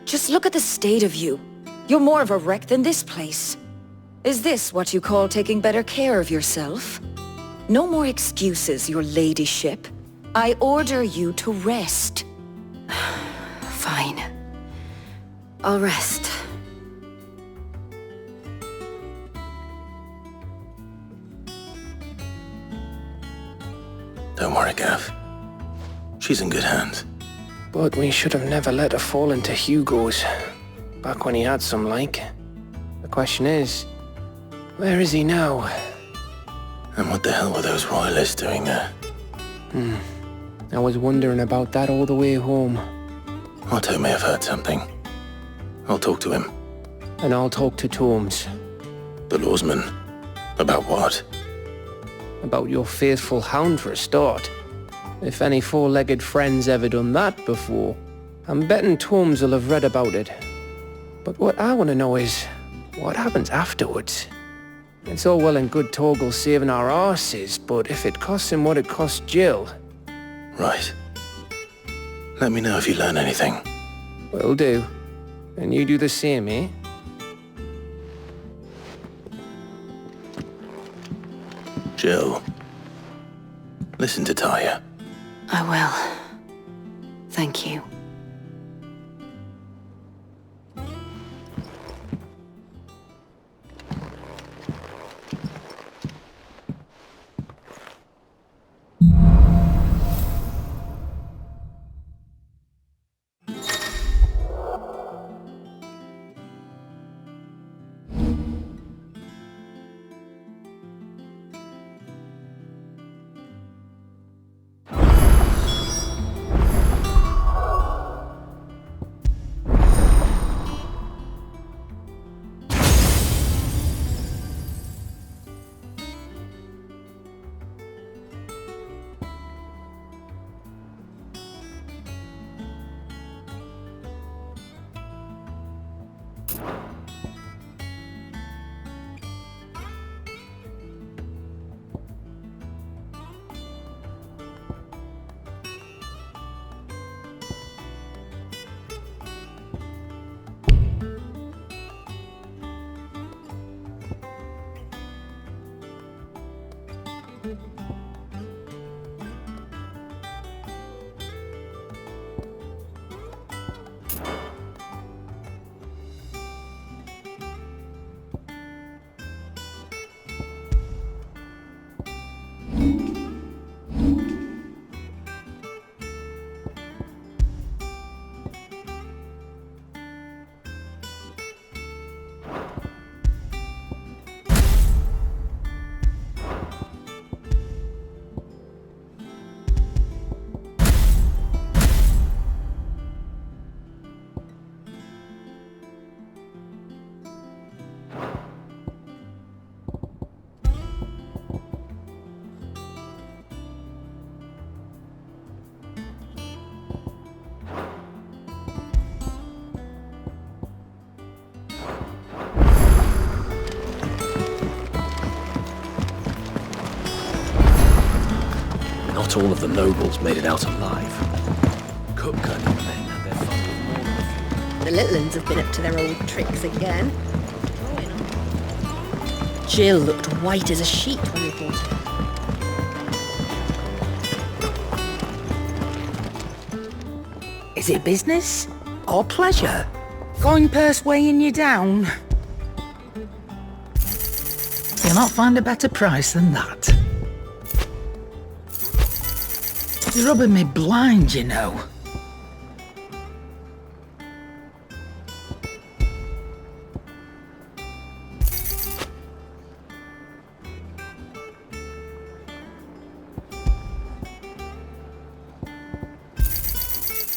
Just look at the state of you. You're more of a wreck than this place. Is this what you call taking better care of yourself? No more excuses, your ladyship. I order you to rest. Fine. I'll rest. Don't worry, Gav. She's in good hands. But we should have never let her fall into Hugo's. Back when he had some like. The question is, where is he now? And what the hell were those royalists doing there? I was wondering about that all the way home. Otto may have heard something. I'll talk to him. And I'll talk to Tomes. The lawsman. About what? About your faithful hound for a start. If any four-legged friend's ever done that before, I'm betting Tomes will have read about it. But what I want to know is, what happens afterwards? It's all well and good Torgal saving our arses, but if it costs him what it cost Jill... Right. Let me know if you learn anything. Will do. And you do the same, eh? Jill. Listen to Taya. I will. Thank you. Not all of the nobles made it out alive. Cupu and the men had their fun with more than a few. The little ones have been up to their old tricks again. Jill looked white as a sheet when we brought her. Is it business or pleasure? Going purse weighing you down? You'll not find a better price than that. It's rubbing me blind, you know.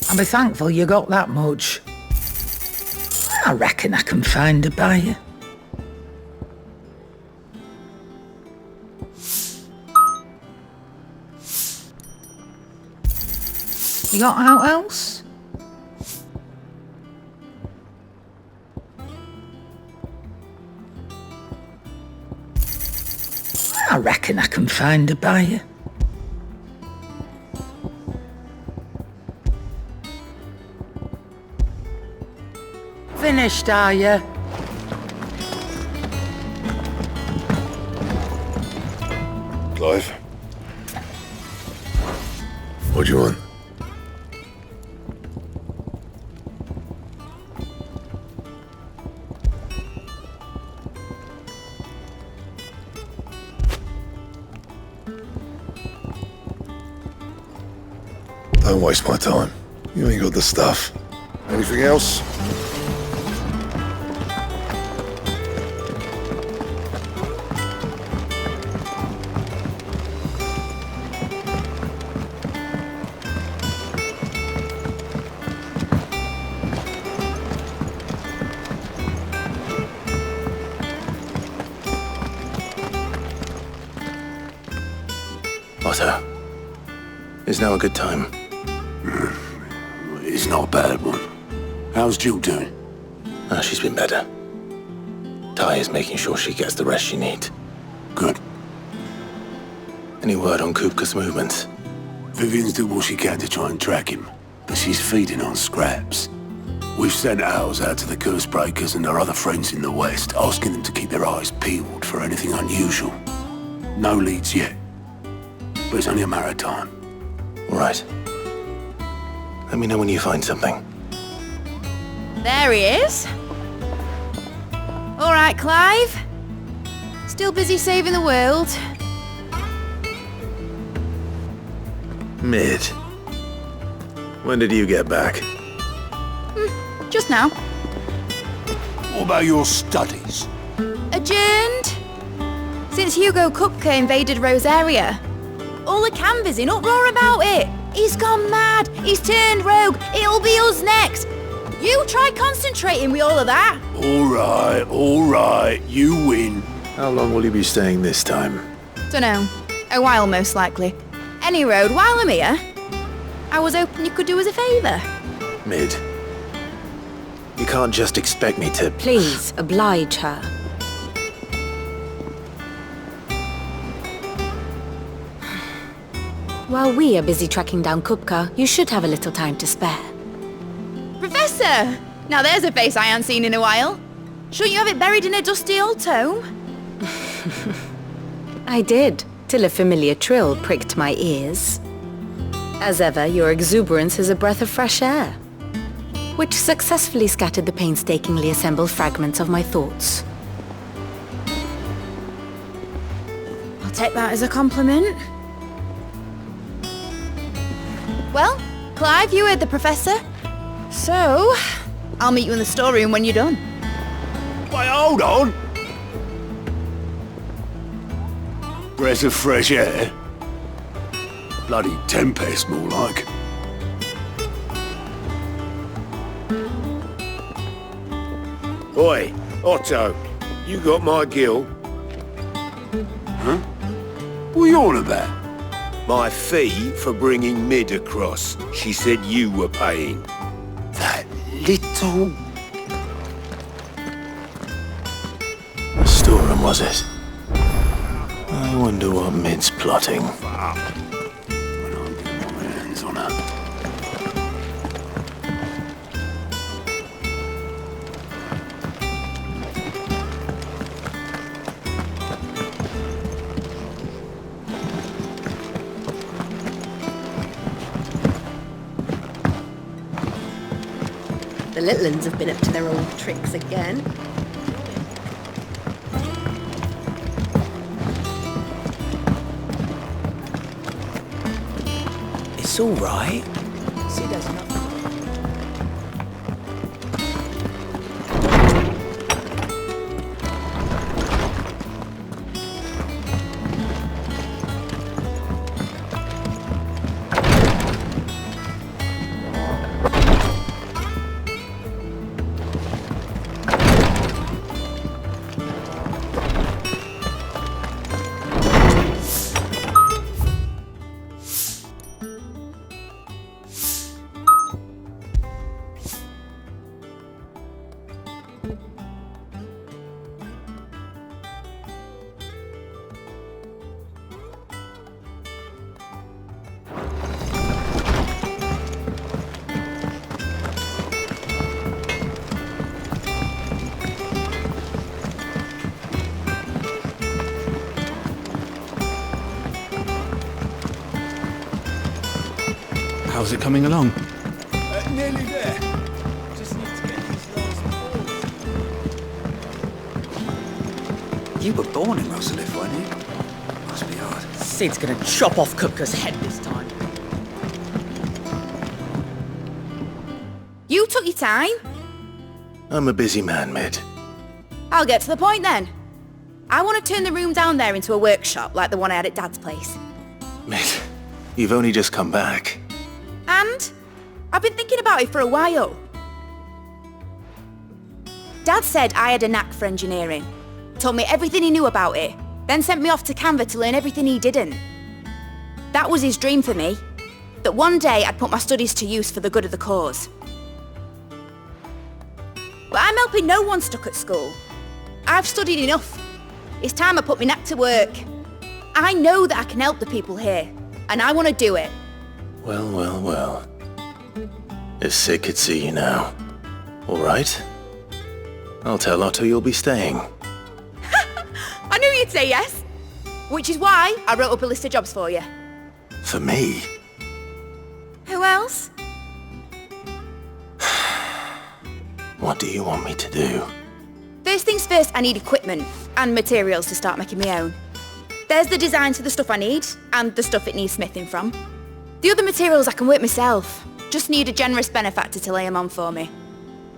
I'll be thankful you got that much. I reckon I can find a buyer. You got out else? I reckon I can find a buyer. finished, are you? Clive? What do you want? Don't waste my time. You ain't got the stuff. Anything else? Otto, is now a good time? It's not a bad one. How's Jill doing? She's been better. Ty is making sure she gets the rest she needs. Good. Any word on Kupka's movements? Vivian's doing what she can to try and track him, but she's feeding on scraps. We've sent ours out to the curse breakers and our other friends in the West, asking them to keep their eyes peeled for anything unusual. No leads yet, but it's only a matter of time. All right. Let me know when you find something. There he is. All right, Clive. Still busy saving the world. Mid. When did you get back? Just now. What about your studies? Adjourned. Since Hugo Kupka invaded Rosaria. All the canvas in uproar about it. He's gone mad. He's turned rogue. It'll be us next. You try concentrating with all of that. All right, you win. How long will you be staying this time? Dunno. A while, most likely. Any road, while I'm here, I was hoping you could do us a favour. Mid. You can't just expect me to... Please, oblige her. While we are busy tracking down Kupka, you should have a little time to spare. Professor! Now there's a face I haven't seen in a while. Shouldn't you have it buried in a dusty old tome? I did, till a familiar trill pricked my ears. As ever, your exuberance is a breath of fresh air, which successfully scattered the painstakingly assembled fragments of my thoughts. I'll take that as a compliment. Well, Clive, you heard the Professor. So, I'll meet you in the storeroom when you're done. Wait, hold on. Breath of fresh air? Bloody tempest, more like. Oi, Otto, you got my gill? Huh? What are you on about? My fee for bringing Mid across. She said you were paying. That little... The storeroom, was it? I wonder what Mid's plotting. When I'm getting my hands on her. The little uns have been up to their old tricks again. It's all right. She does nothing. How's it coming along? Nearly there. Just need to get these last balls. You were born in Rosalith, weren't you? Must be hard. Sid's gonna chop off Kupka's head this time. You took your time. I'm a busy man, Mid. I'll get to the point then. I want to turn the room down there into a workshop like the one I had at Dad's place. Mid, you've only just come back. And I've been thinking about it for a while. Dad said I had a knack for engineering. Told me everything he knew about it, then sent me off to Canva to learn everything he didn't. That was his dream for me. That one day I'd put my studies to use for the good of the cause. But I'm helping no one stuck at school. I've studied enough. It's time I put my knack to work. I know that I can help the people here, and I want to do it. Well, well, well. If Sid could see you now. All right. I'll tell Otto you'll be staying. I knew you'd say yes. Which is why I wrote up a list of jobs for you. For me? Who else? What do you want me to do? First things first, I need equipment and materials to start making my own. There's the designs for the stuff I need and the stuff it needs smithing from. The other materials I can work myself. Just need a generous benefactor to lay them on for me.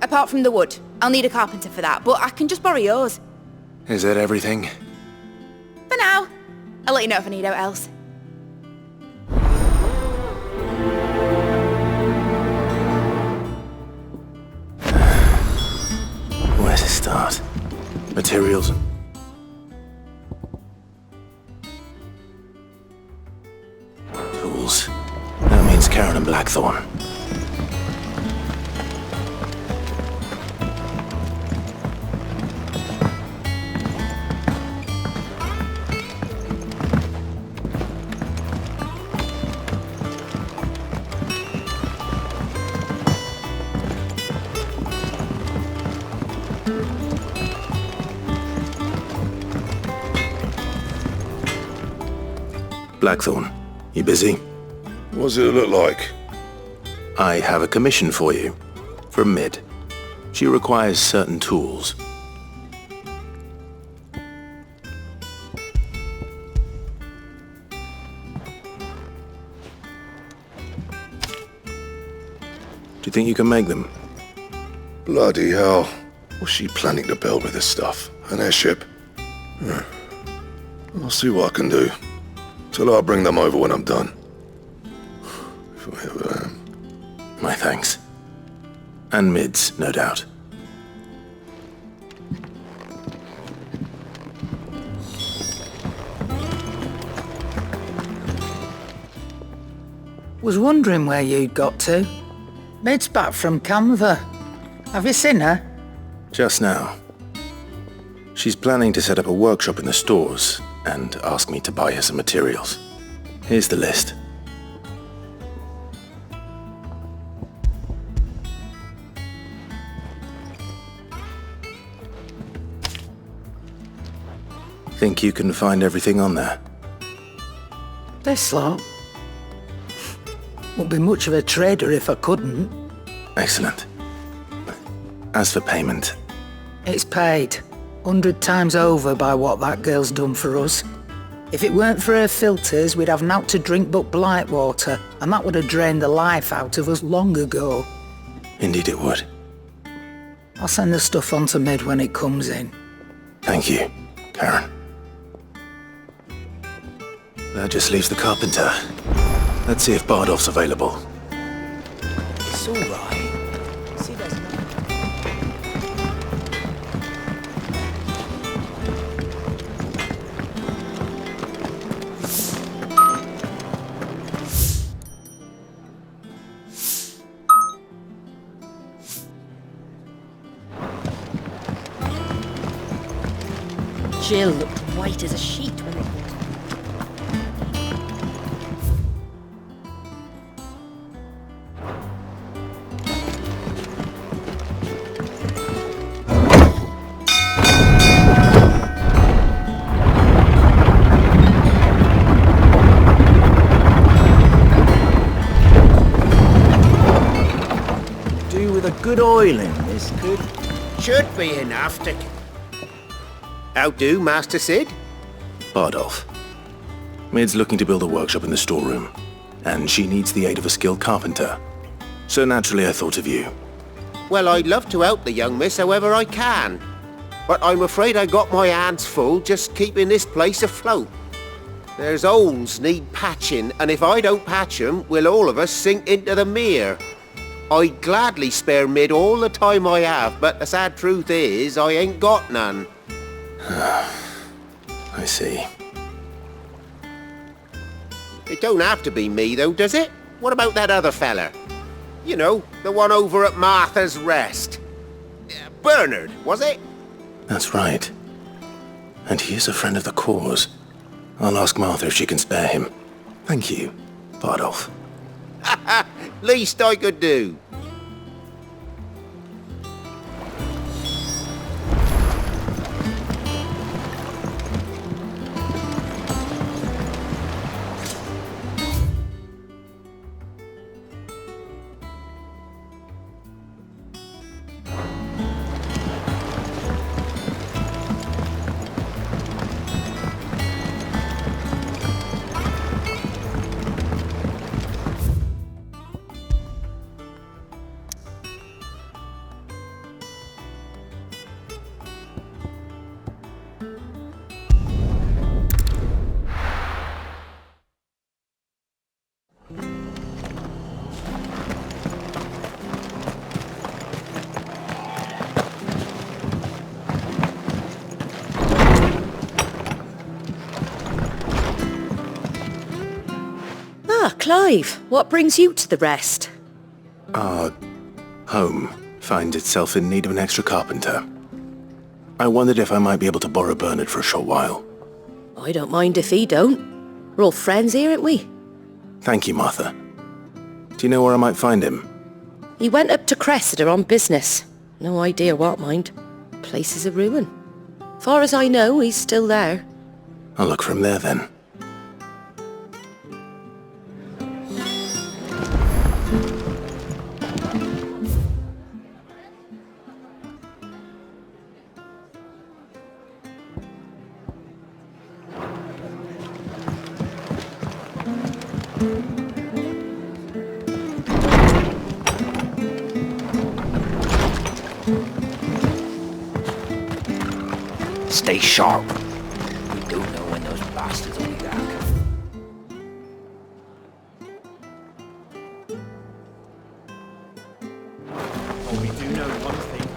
Apart from the wood, I'll need a carpenter for that, but I can just borrow yours. Is that everything? For now. I'll let you know if I need out else. Where to start? Materials and... tools. That means Karen and Blackthorn. Blackthorn, you busy? What does it look like? I have a commission for you. From Mid. She requires certain tools. Do you think you can make them? Bloody hell. What's she planning to build with this stuff? An airship? I'll see what I can do. Till I'll bring them over when I'm done. If I ever am. My thanks. And Mid's, no doubt. Was wondering where you'd got to. Mid's back from Canva. Have you seen her? Just now. She's planning to set up a workshop in the stores and ask me to buy her some materials. Here's the list. Think you can find everything on there? This lot. Wouldn't be much of a trader if I couldn't. Excellent. As for payment... It's paid. 100 times over by what that girl's done for us. If it weren't for her filters, we'd have naught to drink but blight water, and that would have drained the life out of us long ago. Indeed it would. I'll send the stuff on to Mid when it comes in. Thank you, Karen. That just leaves the carpenter. Let's see if Bardolph's available. It's all right. See, there's no... Jill looked white as a sheet when they... boiling. This could... Should be enough to... How do, Master Sid? Bardolph. Mid's looking to build a workshop in the storeroom, and she needs the aid of a skilled carpenter. So naturally I thought of you. Well, I'd love to help the young miss however I can. But I'm afraid I got my hands full just keeping this place afloat. There's holes need patching, and if I don't patch them, we'll all of us sink into the mere. I'd gladly spare Mid all the time I have, but the sad truth is, I ain't got none. I see. It don't have to be me, though, does it? What about that other fella? You know, the one over at Martha's Rest. Bernard, was it? That's right. And he is a friend of the cause. I'll ask Martha if she can spare him. Thank you, Bardolph. Least I could do. Clive, what brings you to the Rest? Our home finds itself in need of an extra carpenter. I wondered if I might be able to borrow Bernard for a short while. I don't mind if he don't. We're all friends here, aren't we? Thank you, Martha. Do you know where I might find him? He went up to Cressida on business. No idea what, mind. Place is a ruin. Far as I know, he's still there. I'll look for him there then. Stay sharp. We don't know when those bastards will be back. Well, we do know one thing.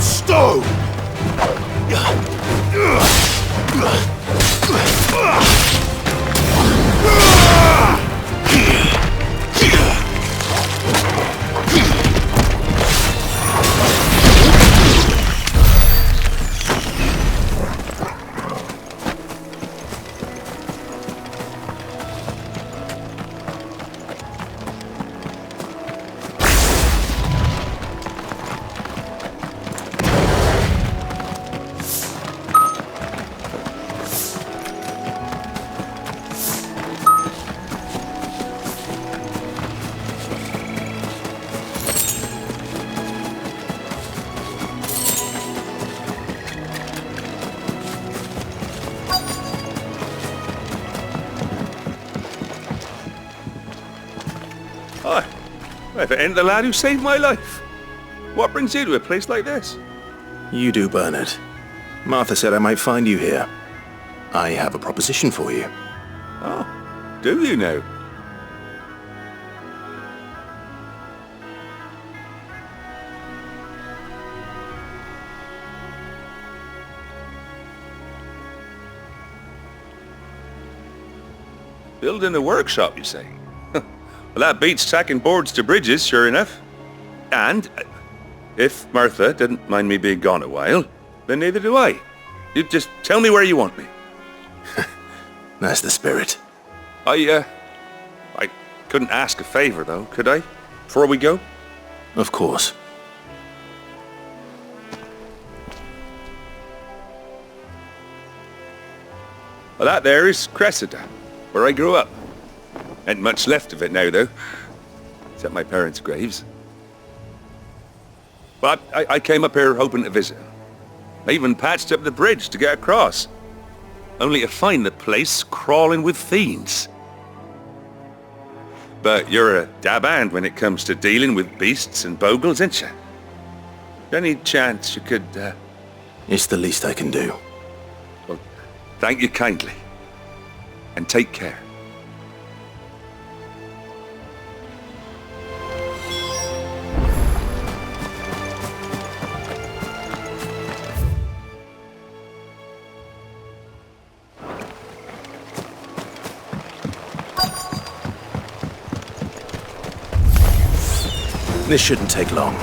Stone! Hi. If it ain't the lad who saved my life. What brings you to a place like this? You do, Bernard. Martha said I might find you here. I have a proposition for you. Oh, do you now? Building a workshop, you say? Well, that beats tacking boards to bridges, sure enough. And if Martha didn't mind me being gone a while, then neither do I. You just tell me where you want me. That's the spirit. I couldn't ask a favor, though, could I? Before we go? Of course. Well, that there is Cressida, where I grew up. Ain't much left of it now, though. Except my parents' graves. But I came up here hoping to visit. I even patched up the bridge to get across. Only to find the place crawling with fiends. But you're a dab hand when it comes to dealing with beasts and bogles, ain't you? Any chance you could, It's the least I can do. Well, thank you kindly. And take care. This shouldn't take long.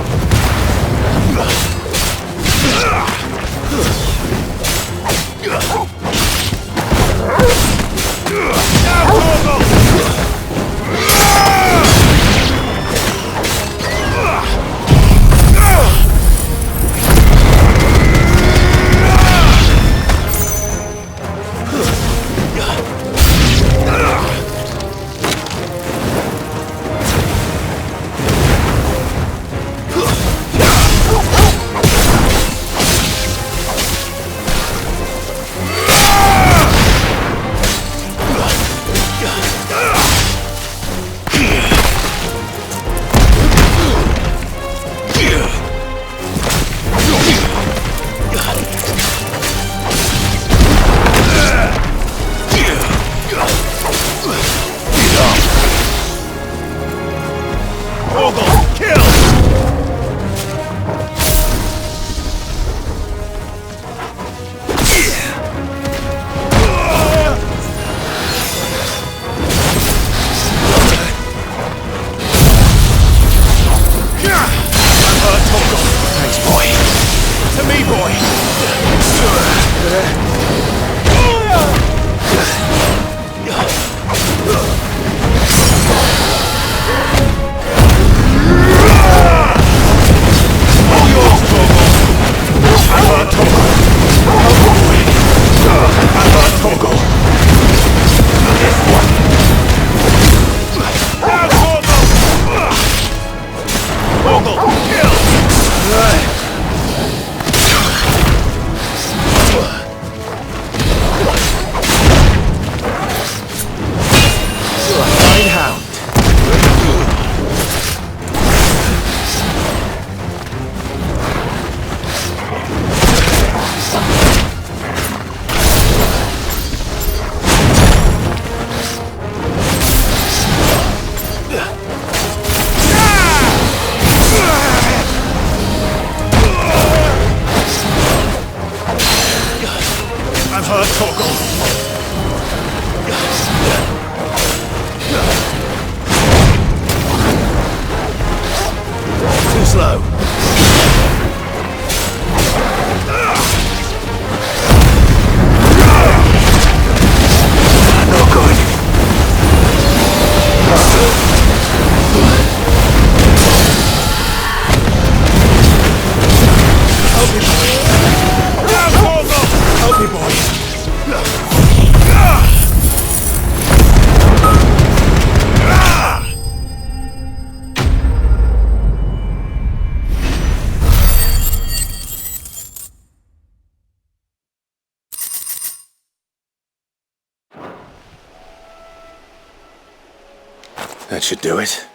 That should do it.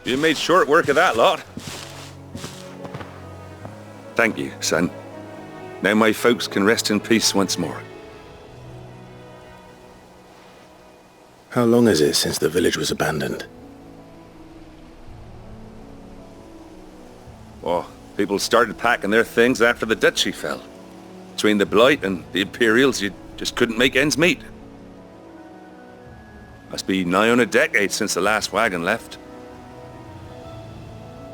You made short work of that lot. Thank you, son. Now my folks can rest in peace once more. How long is it since the village was abandoned? Oh, people started packing their things after the duchy fell. Between the Blight and the Imperials, you'd Just couldn't make ends meet. Must be nigh on a decade since the last wagon left.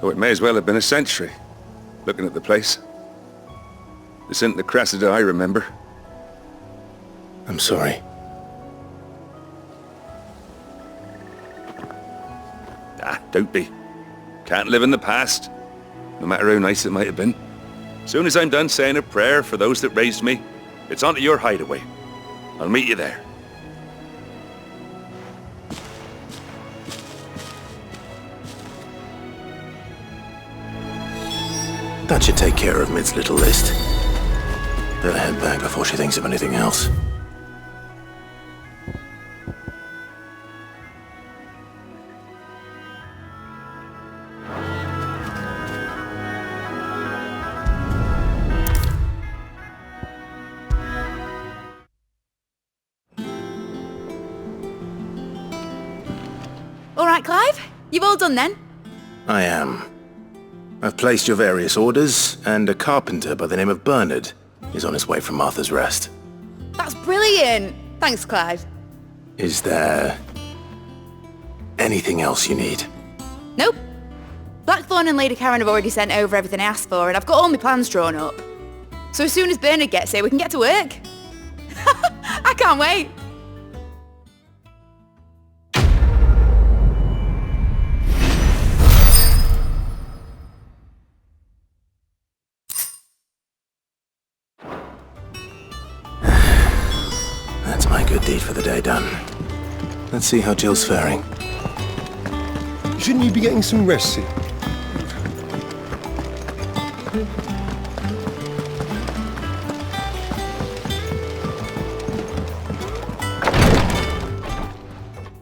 Though it may as well have been a century, looking at the place. This isn't the Cressida I remember. I'm sorry. Don't be. Can't live in the past, no matter how nice it might have been. Soon as I'm done saying a prayer for those that raised me, it's on to your hideaway. I'll meet you there. That should take care of Mid's little list. Better head back before she thinks of anything else. All right, Clive? You've all done then? I am. I've placed your various orders, and a carpenter by the name of Bernard is on his way from Martha's Rest. That's brilliant! Thanks, Clive. Is there anything else you need? Nope. Blackthorn and Lady Karen have already sent over everything I asked for, and I've got all my plans drawn up. So as soon as Bernard gets here, we can get to work. I can't wait. That's my good deed for the day done. Let's see how Jill's faring. Shouldn't you be getting some rest, Sid?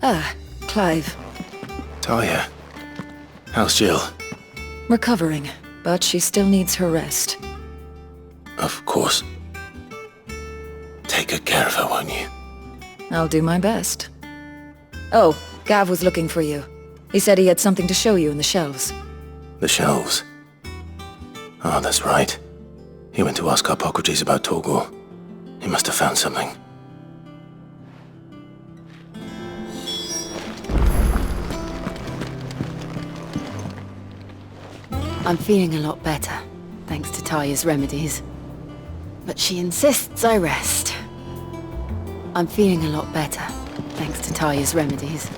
Ah, Clive. Talia, how's Jill? Recovering, but she still needs her rest. Of course. Take good care of her, won't you? I'll do my best. Oh, Gav was looking for you. He said he had something to show you in the shelves. The shelves? Oh, that's right. He went to ask Harpocrates about Torgor. He must have found something. I'm feeling a lot better, thanks to Talia's remedies. But she insists I rest. I'm feeling a lot better, thanks to Talia's remedies.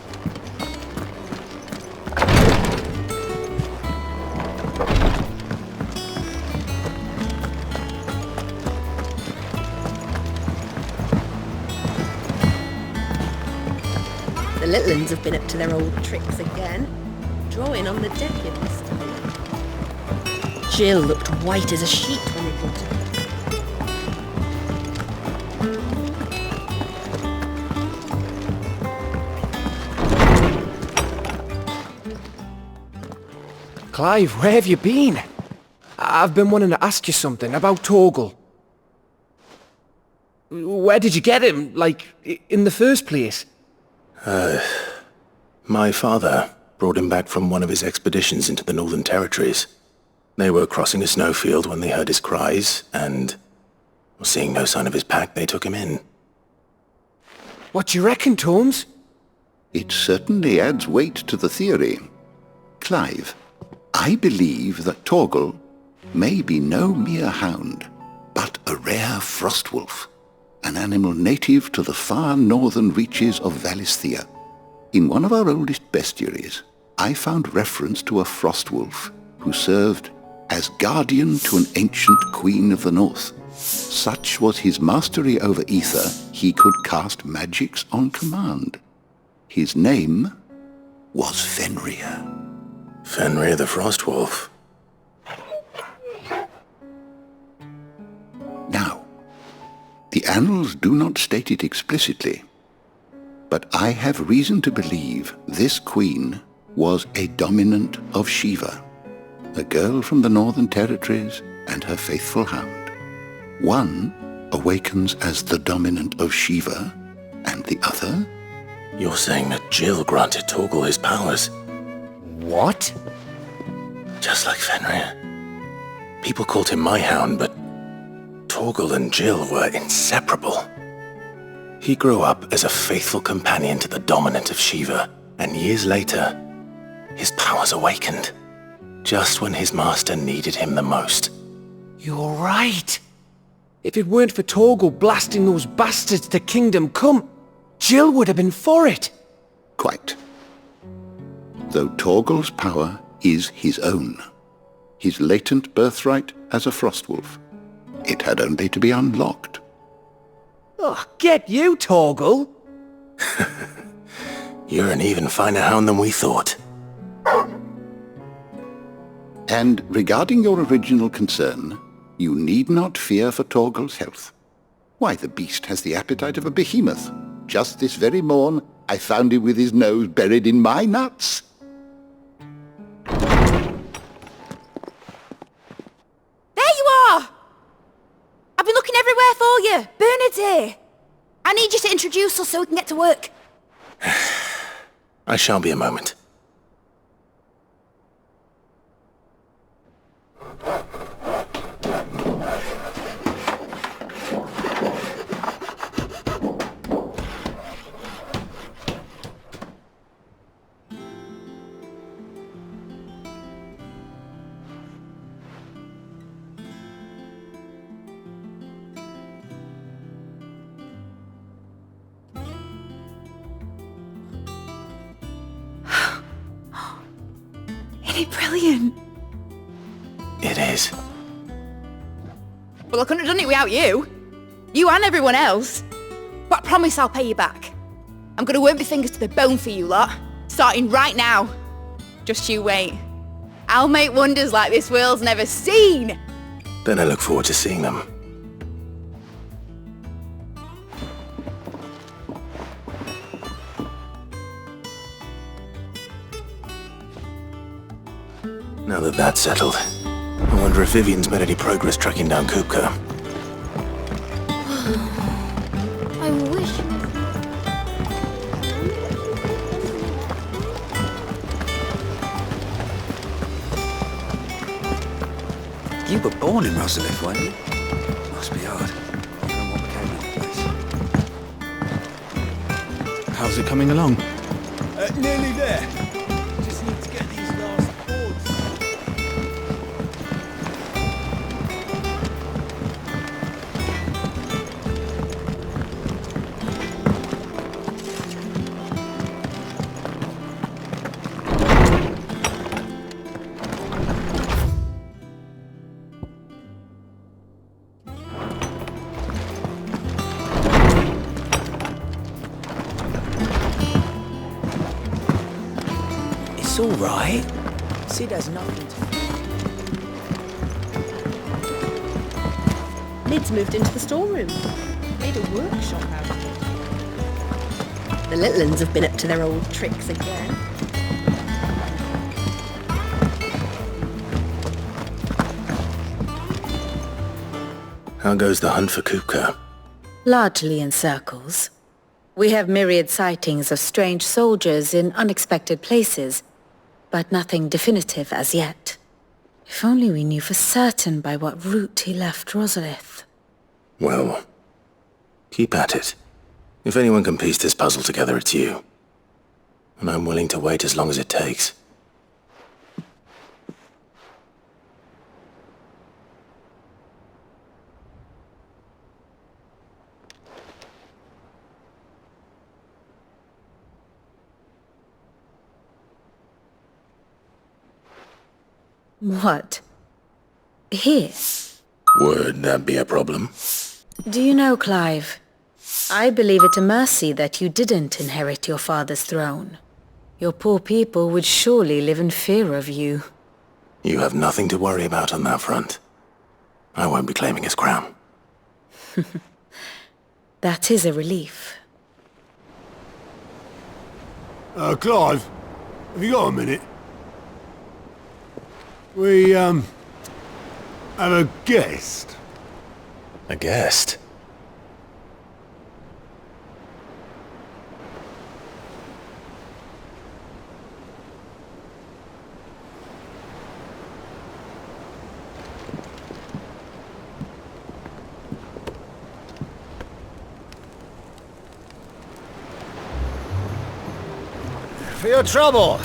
The little uns have been up to their old tricks again, drawing on the decking this time. Jill looked white as a sheet when they brought her. Clive, where have you been? I've been wanting to ask you something about Torgal. Where did you get him, like, in the first place? My father brought him back from one of his expeditions into the Northern Territories. They were crossing a snowfield when they heard his cries, and seeing no sign of his pack, they took him in. What do you reckon, Torms? It certainly adds weight to the theory. Clive, I believe that Torgal may be no mere hound, but a rare frostwolf, an animal native to the far northern reaches of Valisthea. In one of our oldest bestiaries, I found reference to a frostwolf who served as guardian to an ancient queen of the north. Such was his mastery over ether, he could cast magics on command. His name was Fenrir. Fenrir the Frostwolf. Now, the annals do not state it explicitly, but I have reason to believe this queen was a dominant of Shiva, a girl from the Northern Territories and her faithful hound. One awakens as the dominant of Shiva, and the other? You're saying that Jill granted Torgal his powers? What? Just like Fenrir. People called him my hound, but Torgal and Jill were inseparable. He grew up as a faithful companion to the dominant of Shiva, and years later, his powers awakened, just when his master needed him the most. You're right. If it weren't for Torgal blasting those bastards to Kingdom Come, Jill would have been for it. Quite. Though Torgal's power is his own, his latent birthright as a Frostwolf, it had only to be unlocked. Oh, get you, Torgal! You're an even finer hound than we thought. And regarding your original concern, you need not fear for Torgal's health. Why, the beast has the appetite of a behemoth. Just this very morn, I found him with his nose buried in my nuts. There you are! I've been looking everywhere for you. Bernard's here. I need you to introduce us so we can get to work. I shan't be a moment. Isn't it brilliant? It is. Well, I couldn't have done it without you. You and everyone else. But I promise I'll pay you back. I'm gonna work my fingers to the bone for you lot. Starting right now. Just you wait. I'll make wonders like this world's never seen. Then I look forward to seeing them. Now that that's settled, I wonder if Vivian's made any progress tracking down Cupu. I wish... You were born in Rosalith, weren't you? Must be hard. Given what became of the place. How's it coming along? Nearly there. Just need to get these last boards. It's all right. Sid has nothing to... Lid's moved into the storeroom. Made a workshop out of it. The little uns have been up to their old tricks again. How goes the hunt for Cupu? Largely in circles. We have myriad sightings of strange soldiers in unexpected places, but nothing definitive as yet. If only we knew for certain by what route he left Rosalith. Well, keep at it. If anyone can piece this puzzle together, it's you. And I'm willing to wait as long as it takes. What? Here? Would that be a problem? Do you know, Clive? I believe it a mercy that you didn't inherit your father's throne. Your poor people would surely live in fear of you. You have nothing to worry about on that front. I won't be claiming his crown. That is a relief. Clive, have you got a minute? We, have a guest. A guest? for your trouble.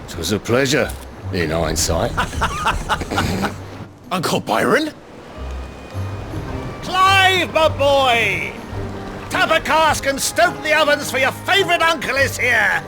It was a pleasure, in hindsight. Uncle Byron? Clive, my boy! Tap a cask and stoke the ovens, for your favourite uncle is here!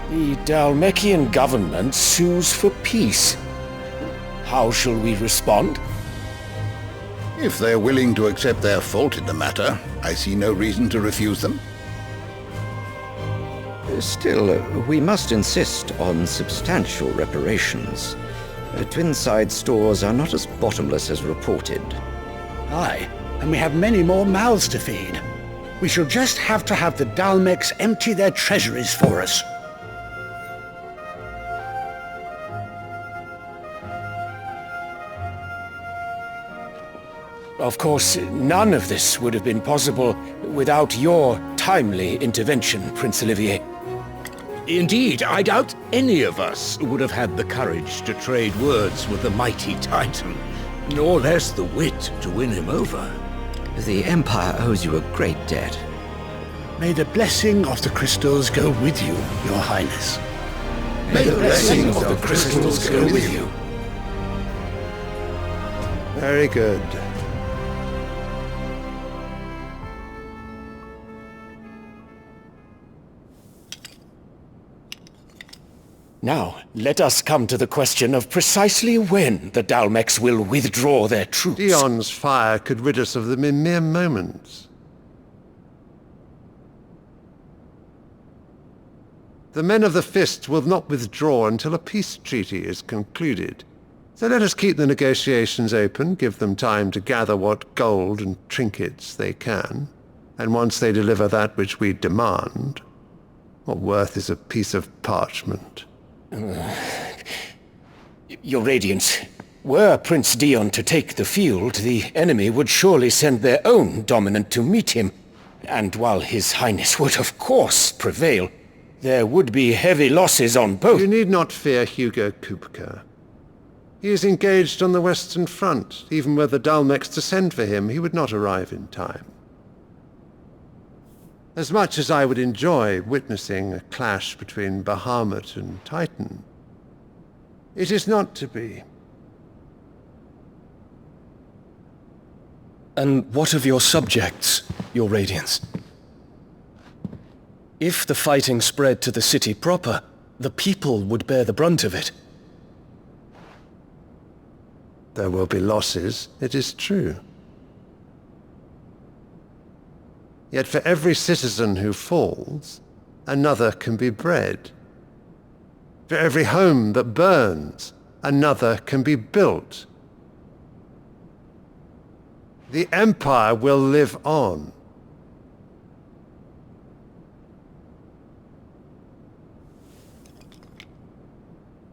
The Dalmekian government sues for peace. How shall we respond? If they're willing to accept their fault in the matter, I see no reason to refuse them. Still, we must insist on substantial reparations. Twinside stores are not as bottomless as reported. Aye, and we have many more mouths to feed. We shall just have to have the Dalmeks empty their treasuries for us. Of course, none of this would have been possible without your timely intervention, Prince Olivier. Indeed, I doubt any of us would have had the courage to trade words with the mighty Titan, nor less the wit to win him over. The Empire owes you a great debt. May the blessing of the crystals go with you, Your Highness. May the blessing of the crystals go with you. Very good. Now, let us come to the question of precisely when the Dalmeks will withdraw their troops. Dion's fire could rid us of them in mere moments. The men of the Fist will not withdraw until a peace treaty is concluded. So let us keep the negotiations open, give them time to gather what gold and trinkets they can, and once they deliver that which we demand, what worth is a piece of parchment? Your Radiance, were Prince Dion to take the field, the enemy would surely send their own dominant to meet him. And while His Highness would of course prevail, there would be heavy losses on both. You need not fear Hugo Kupka. He is engaged on the Western Front. Even were the Dalmeks to send for him, he would not arrive in time. As much as I would enjoy witnessing a clash between Bahamut and Titan, it is not to be. And what of your subjects, Your Radiance? If the fighting spread to the city proper, the people would bear the brunt of it. There will be losses, it is true. Yet for every citizen who falls, another can be bred. For every home that burns, another can be built. The Empire will live on.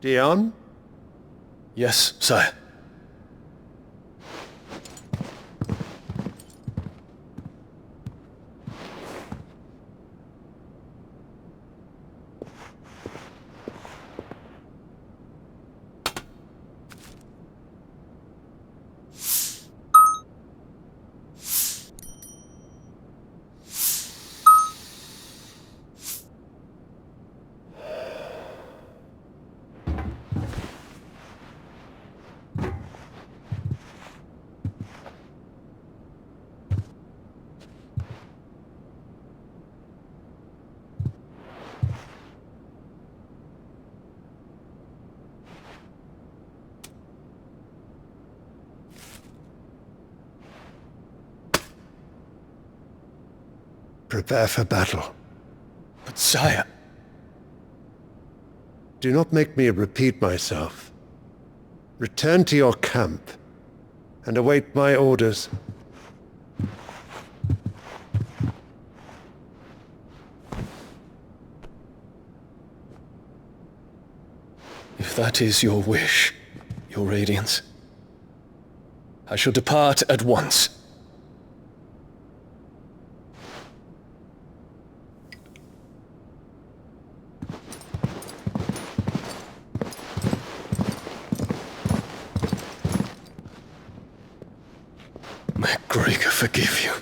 Dion? Yes, sire. Prepare for battle. But sire... Do not make me repeat myself. Return to your camp and await my orders. that is your wish, Your Radiance, I shall depart at once. May Gregor forgive you.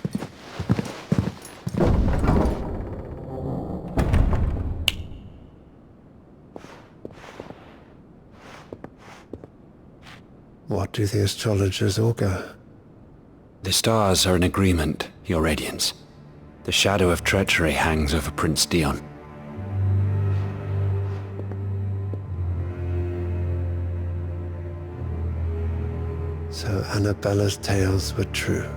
What do the astrologers augur? The stars are in agreement, Your Radiance. The shadow of treachery hangs over Prince Dion. So Annabella's tales were true.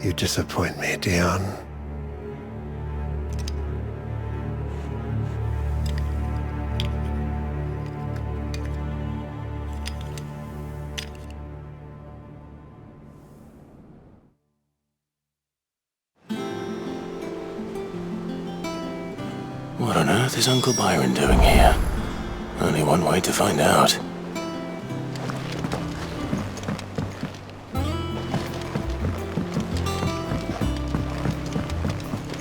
You disappoint me, Dion. What on earth is Uncle Byron doing here? Only one way to find out.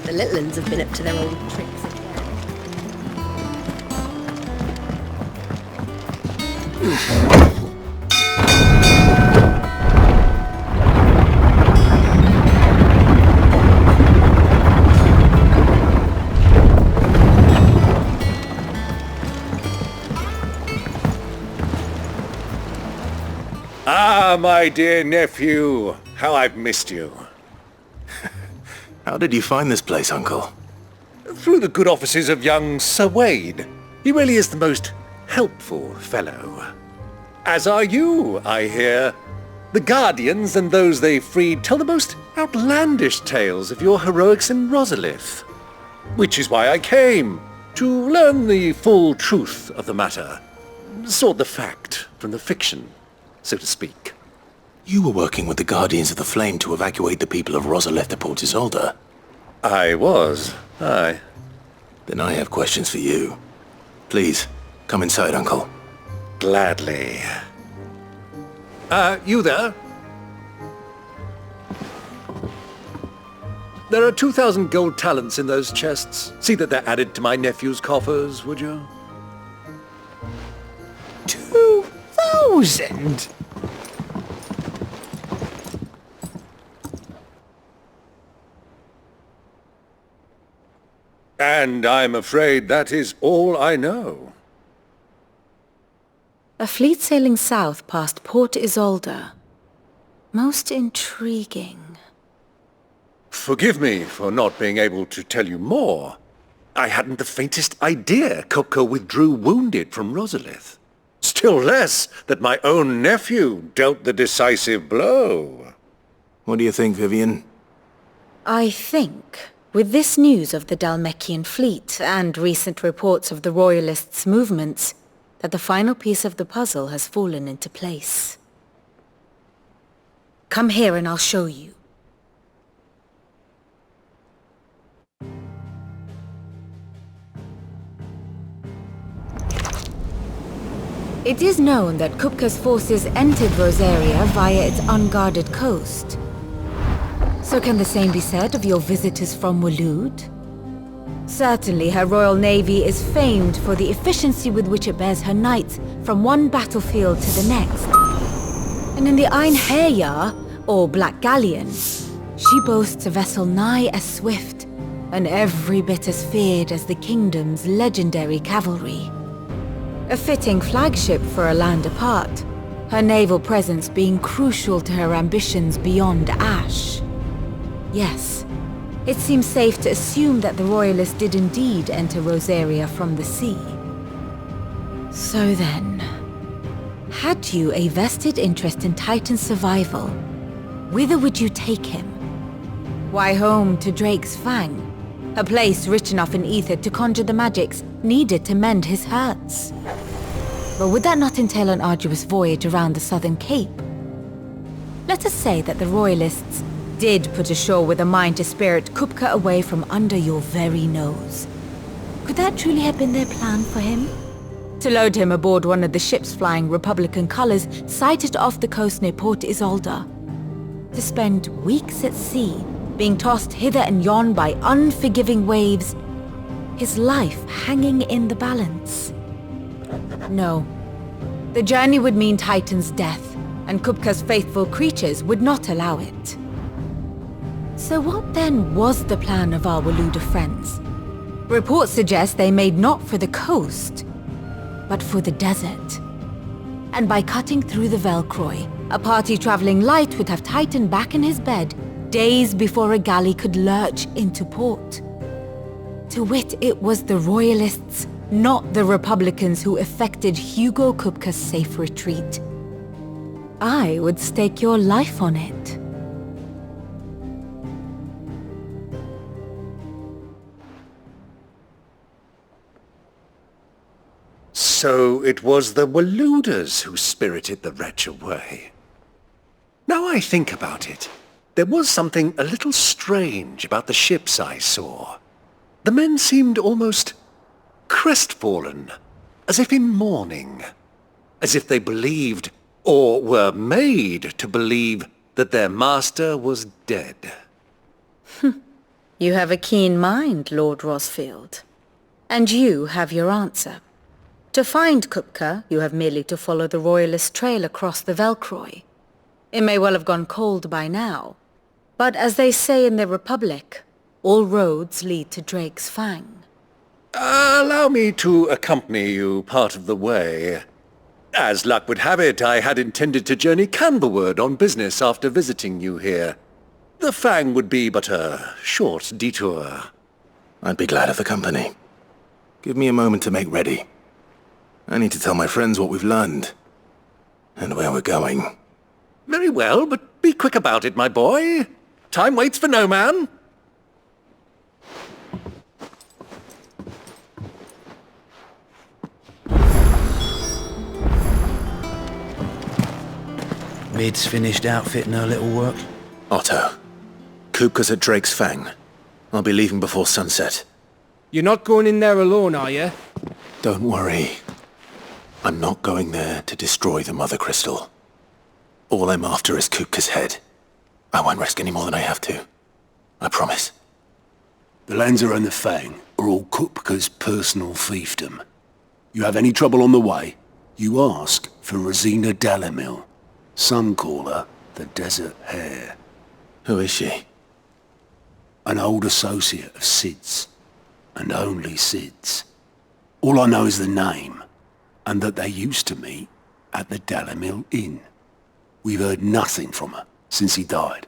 The little uns have been up to their old tricks again. Ah, my dear nephew, how I've missed you. How did you find this place, Uncle? Through the good offices of young Sir Wade. He really is the most helpful fellow. As are you, I hear. The Guardians and those they freed tell the most outlandish tales of your heroics in Rosalith. Which is why I came, to learn the full truth of the matter. Sort the fact from the fiction, so to speak. You were working with the Guardians of the Flame to evacuate the people of Rosalith to Port Isolde. I was, aye. Then I have questions for you. Please, come inside, Uncle. Gladly. You there? There are 2,000 gold talents in those chests. See that they're added to my nephew's coffers, would you? 2,000? And I'm afraid that is all I know. A fleet sailing south past Port Isolde. Most intriguing. Forgive me for not being able to tell you more. I hadn't the faintest idea Cupu withdrew wounded from Rosalith. Still less that my own nephew dealt the decisive blow. What do you think, Vivian? I think, with this news of the Dalmekian fleet and recent reports of the Royalists' movements, that the final piece of the puzzle has fallen into place. Come here and I'll show you. It is known that Kupka's forces entered Rosaria via its unguarded coast. So can the same be said of your visitors from Waloed? Certainly her Royal Navy is famed for the efficiency with which it bears her knights from one battlefield to the next. And in the Einherjar, or Black Galleon, she boasts a vessel nigh as swift, and every bit as feared as the kingdom's legendary cavalry. A fitting flagship for a land apart, her naval presence being crucial to her ambitions beyond Ash. Yes, it seems safe to assume that the Royalists did indeed enter Rosaria from the sea. So then, had you a vested interest in Titan's survival, whither would you take him? Why, home to Drake's Fang, a place rich enough in ether to conjure the magics needed to mend his hurts. But would that not entail an arduous voyage around the southern cape? Let us say that the Royalists did put ashore with a mind to spirit Kupka away from under your very nose. Could that truly have been their plan for him? To load him aboard one of the ships flying Republican colors sighted off the coast near Port Isolde. To spend weeks at sea, being tossed hither and yon by unforgiving waves, his life hanging in the balance. No. The journey would mean Titan's death, and Kupka's faithful creatures would not allow it. So what then was the plan of our Waluda friends? Reports suggest they made not for the coast, but for the desert. And by cutting through the Velcroy, a party traveling light would have Titan back in his bed days before a galley could lurch into port. To wit, it was the Royalists, not the Republicans, who effected Hugo Kupka's safe retreat. I would stake your life on it. So it was the Waludas who spirited the wretch away. Now I think about it, there was something a little strange about the ships I saw. The men seemed almost crestfallen, as if in mourning, as if they believed, or were made to believe, that their master was dead. You have a keen mind, Lord Rosfield. And you have your answer. To find Kupka, you have merely to follow the Royalist trail across the Velcroy. It may well have gone cold by now, but as they say in the Republic, all roads lead to Drake's Fang. Allow me to accompany you part of the way. As luck would have it, I had intended to journey Camberward on business after visiting you here. The Fang would be but a short detour. I'd be glad of the company. Give me a moment to make ready. I need to tell my friends what we've learned, and where we're going. Very well, but be quick about it, my boy. Time waits for no man. Mid's finished outfitting her little work. Otto, Kupka's at Drake's Fang. I'll be leaving before sunset. You're not going in there alone, are you? Don't worry. I'm not going there to destroy the Mother Crystal. All I'm after is Kupka's head. I won't risk any more than I have to. I promise. The Lanza and the Fang are all Kupka's personal fiefdom. You have any trouble on the way, you ask for Rosina Dalamil. Some call her the Desert Hare. Who is she? An old associate of Sid's, and only Sid's. All I know is the name, and that they used to meet at the Dalamil Inn. We've heard nothing from her since he died.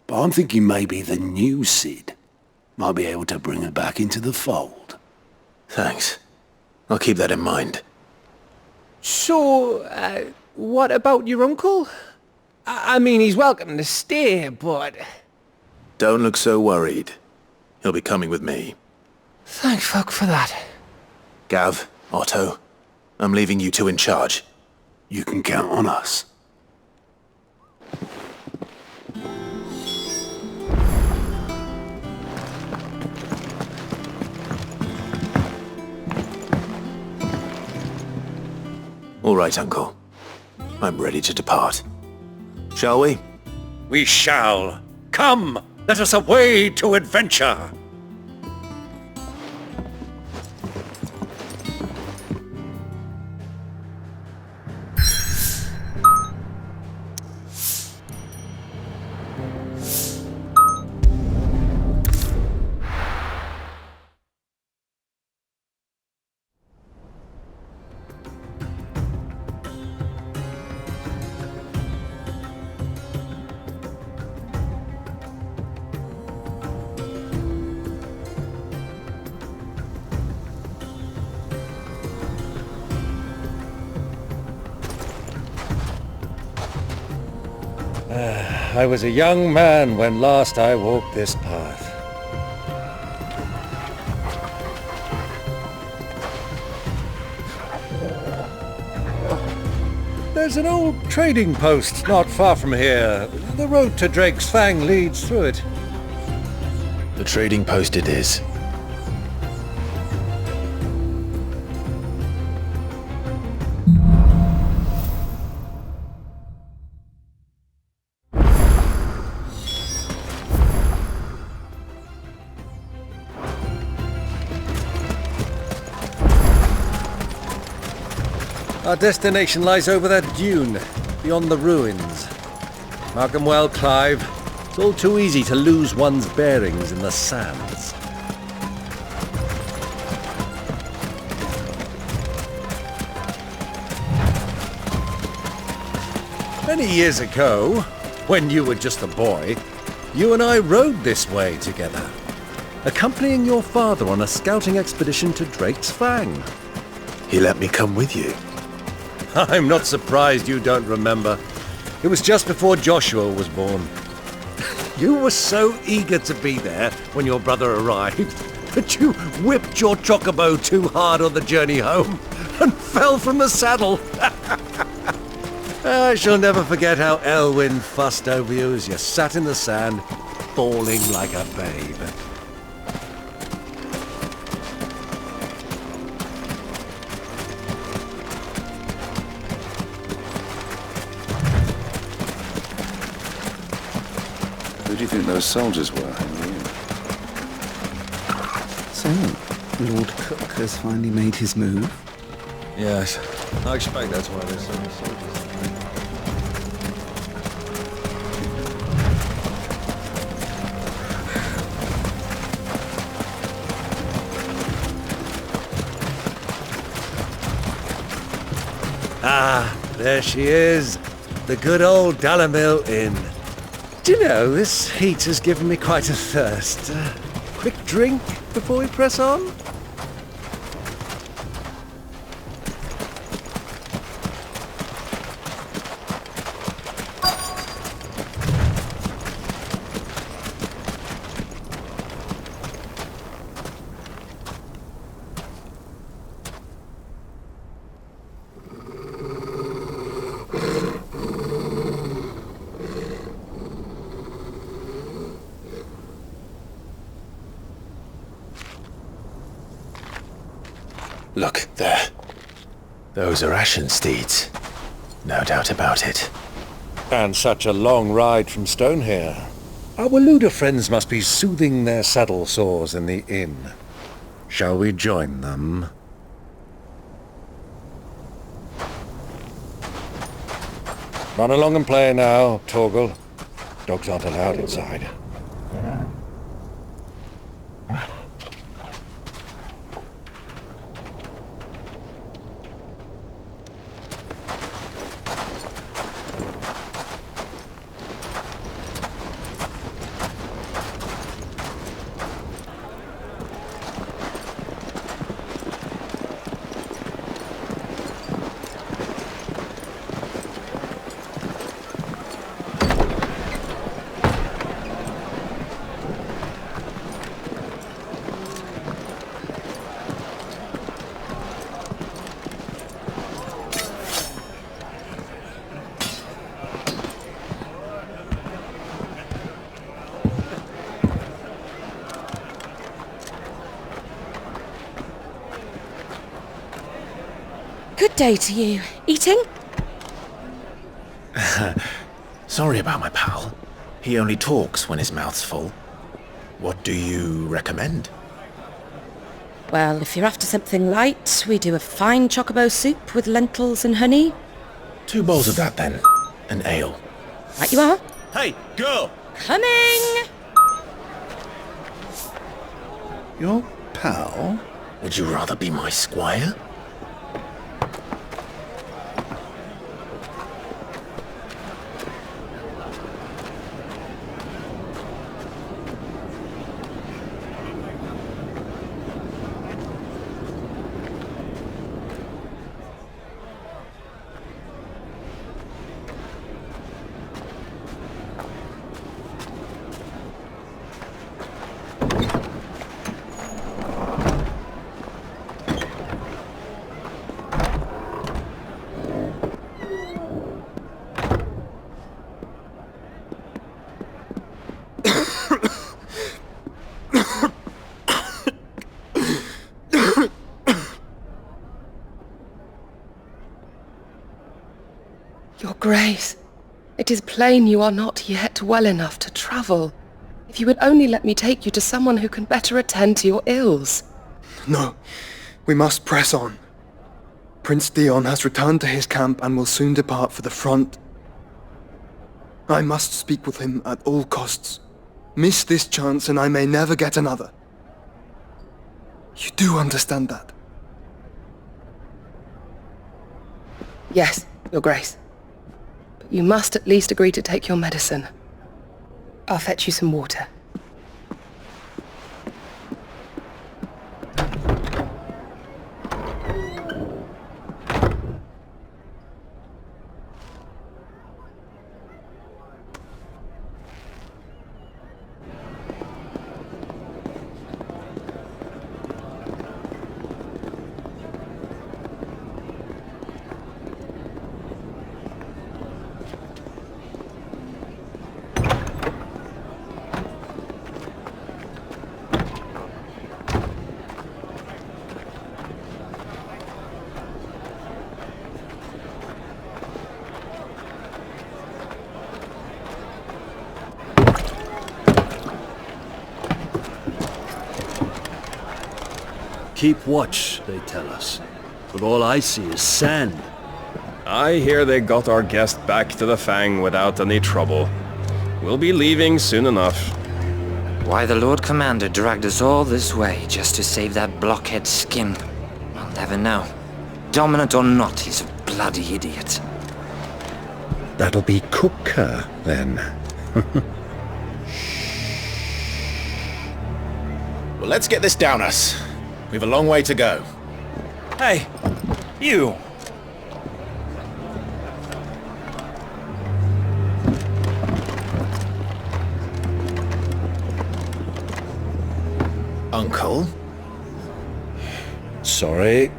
But I'm thinking maybe the new Sid might be able to bring her back into the fold. Thanks. I'll keep that in mind. So, what about your uncle? I mean, he's welcome to stay, but... Don't look so worried. He'll be coming with me. Thank fuck for that. Gav, Otto, I'm leaving you two in charge. You can count on us. All right, Uncle. I'm ready to depart. Shall we? We shall. Come, let us away to adventure. I was a young man when last I walked this path. There's an old trading post not far from here. The road to Drake's Fang leads through it. The trading post it is. Our destination lies over that dune, beyond the ruins. Mark 'em well, Clive. It's all too easy to lose one's bearings in the sands. Many years ago, when you were just a boy, you and I rode this way together, accompanying your father on a scouting expedition to Drake's Fang. He let me come with you. I'm not surprised you don't remember. It was just before Joshua was born. You were so eager to be there when your brother arrived that you whipped your chocobo too hard on the journey home and fell from the saddle. I shall never forget how Elwyn fussed over you as you sat in the sand, bawling like a babe. Who do you think those soldiers were, Henry? So, Lord Cook has finally made his move? Yes, I expect that's why there's so many soldiers. Ah, there she is. The good old Dalamil Inn. Do you know, this heat has given me quite a thirst. Quick drink before we press on? Look, there. Those are Ashen steeds. No doubt about it. And such a long ride from Stonehere. Our Waluda friends must be soothing their saddle sores in the inn. Shall we join them? Run along and play now, Torgal. Dogs aren't allowed inside. Good day to you. Eating? Sorry about my pal. He only talks when his mouth's full. What do you recommend? Well, if you're after something light, we do a fine chocobo soup with lentils and honey. 2 bowls of that then. An ale. Right you are. Hey, girl! Coming! Your pal? Would you rather be my squire? Your Grace, it is plain you are not yet well enough to travel. If you would only let me take you to someone who can better attend to your ills. No, we must press on. Prince Dion has returned to his camp and will soon depart for the front. I must speak with him at all costs. Miss this chance and I may never get another. You do understand that? Yes, Your Grace. But you must at least agree to take your medicine. I'll fetch you some water. Keep watch, they tell us. But all I see is sand. I hear they got our guest back to the Fang without any trouble. We'll be leaving soon enough. Why the Lord Commander dragged us all this way just to save that blockhead skin, I'll never know. Dominant or not, he's a bloody idiot. That'll be Cupu, then. Well, let's get this down us. We've a long way to go. Hey, you! Uncle? Sorry.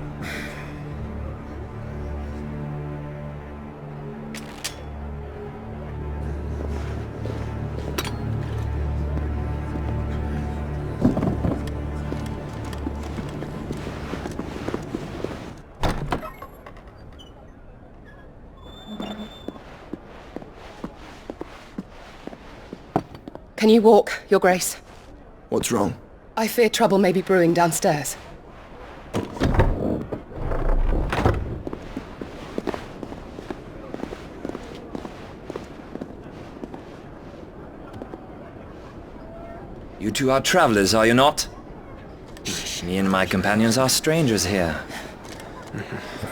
Can you walk, Your Grace? What's wrong? I fear trouble may be brewing downstairs. You two are travelers, are you not? Me and my companions are strangers here.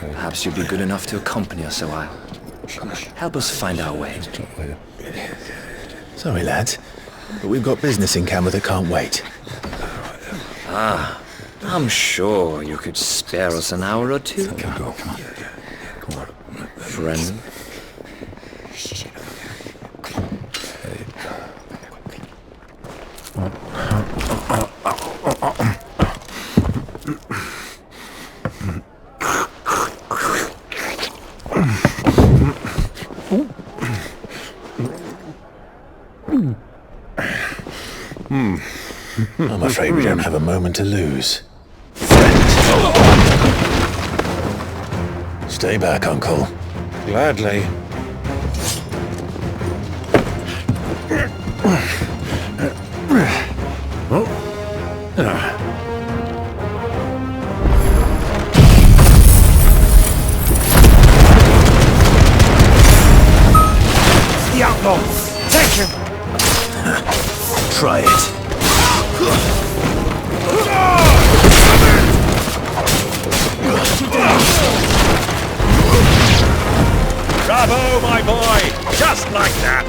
Perhaps you'd be good enough to accompany us a while. Help us find our way. Sorry, lads, but we've got business in camera that can't wait. Ah, I'm sure you could spare us an hour or two. Come on. Friend. I'm afraid we don't have a moment to lose. Stay back, Uncle. Gladly. The outlaw! Take him! Try it. Bravo, my boy! Just like that!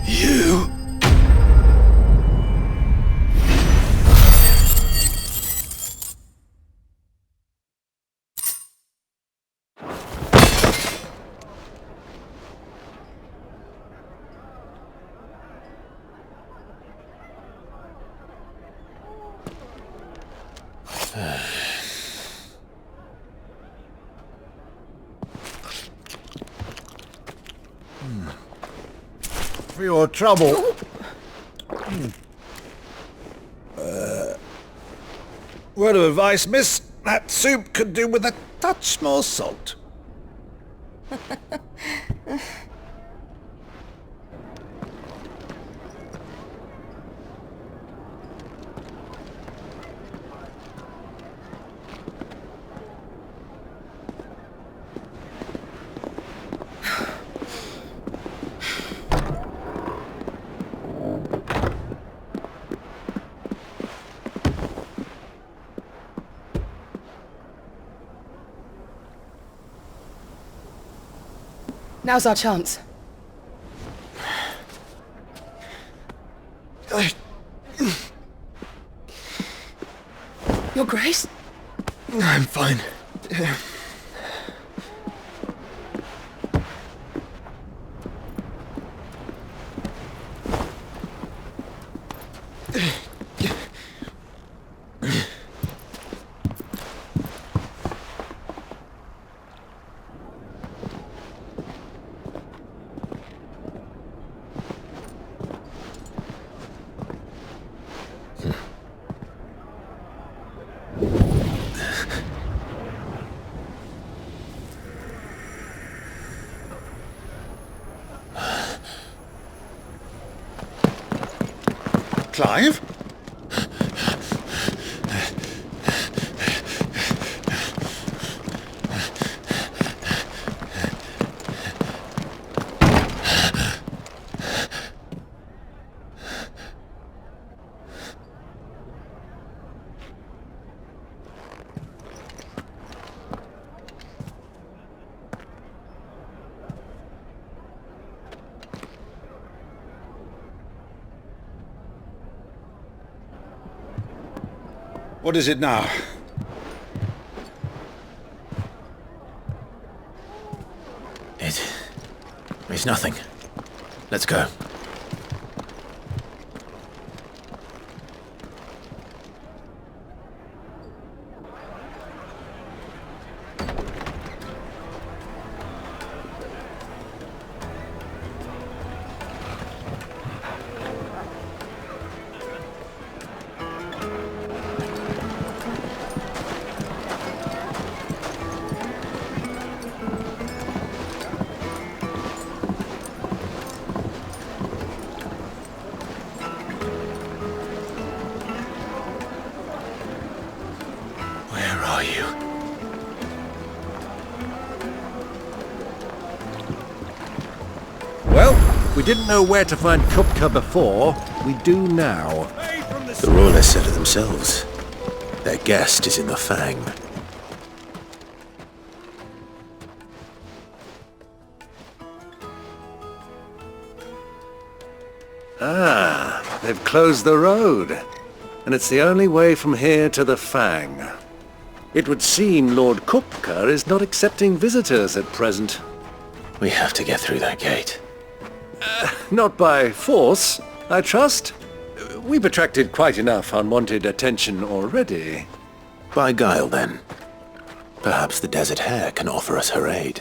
You... For your trouble. Word of advice, miss. That soup could do with a touch more salt. Now's our chance. Your Grace? I'm fine. Clive? What is it now? It's nothing. Let's go. Where are you? Well, we didn't know where to find Cupu before. We do now. The Royalists said it themselves. Their guest is in the Fang. Ah, they've closed the road. And it's the only way from here to the Fang. It would seem Lord Cupu is not accepting visitors at present. We have to get through that gate. Not by force, I trust. We've attracted quite enough unwanted attention already. By guile, then. Perhaps the Desert Hare can offer us her aid.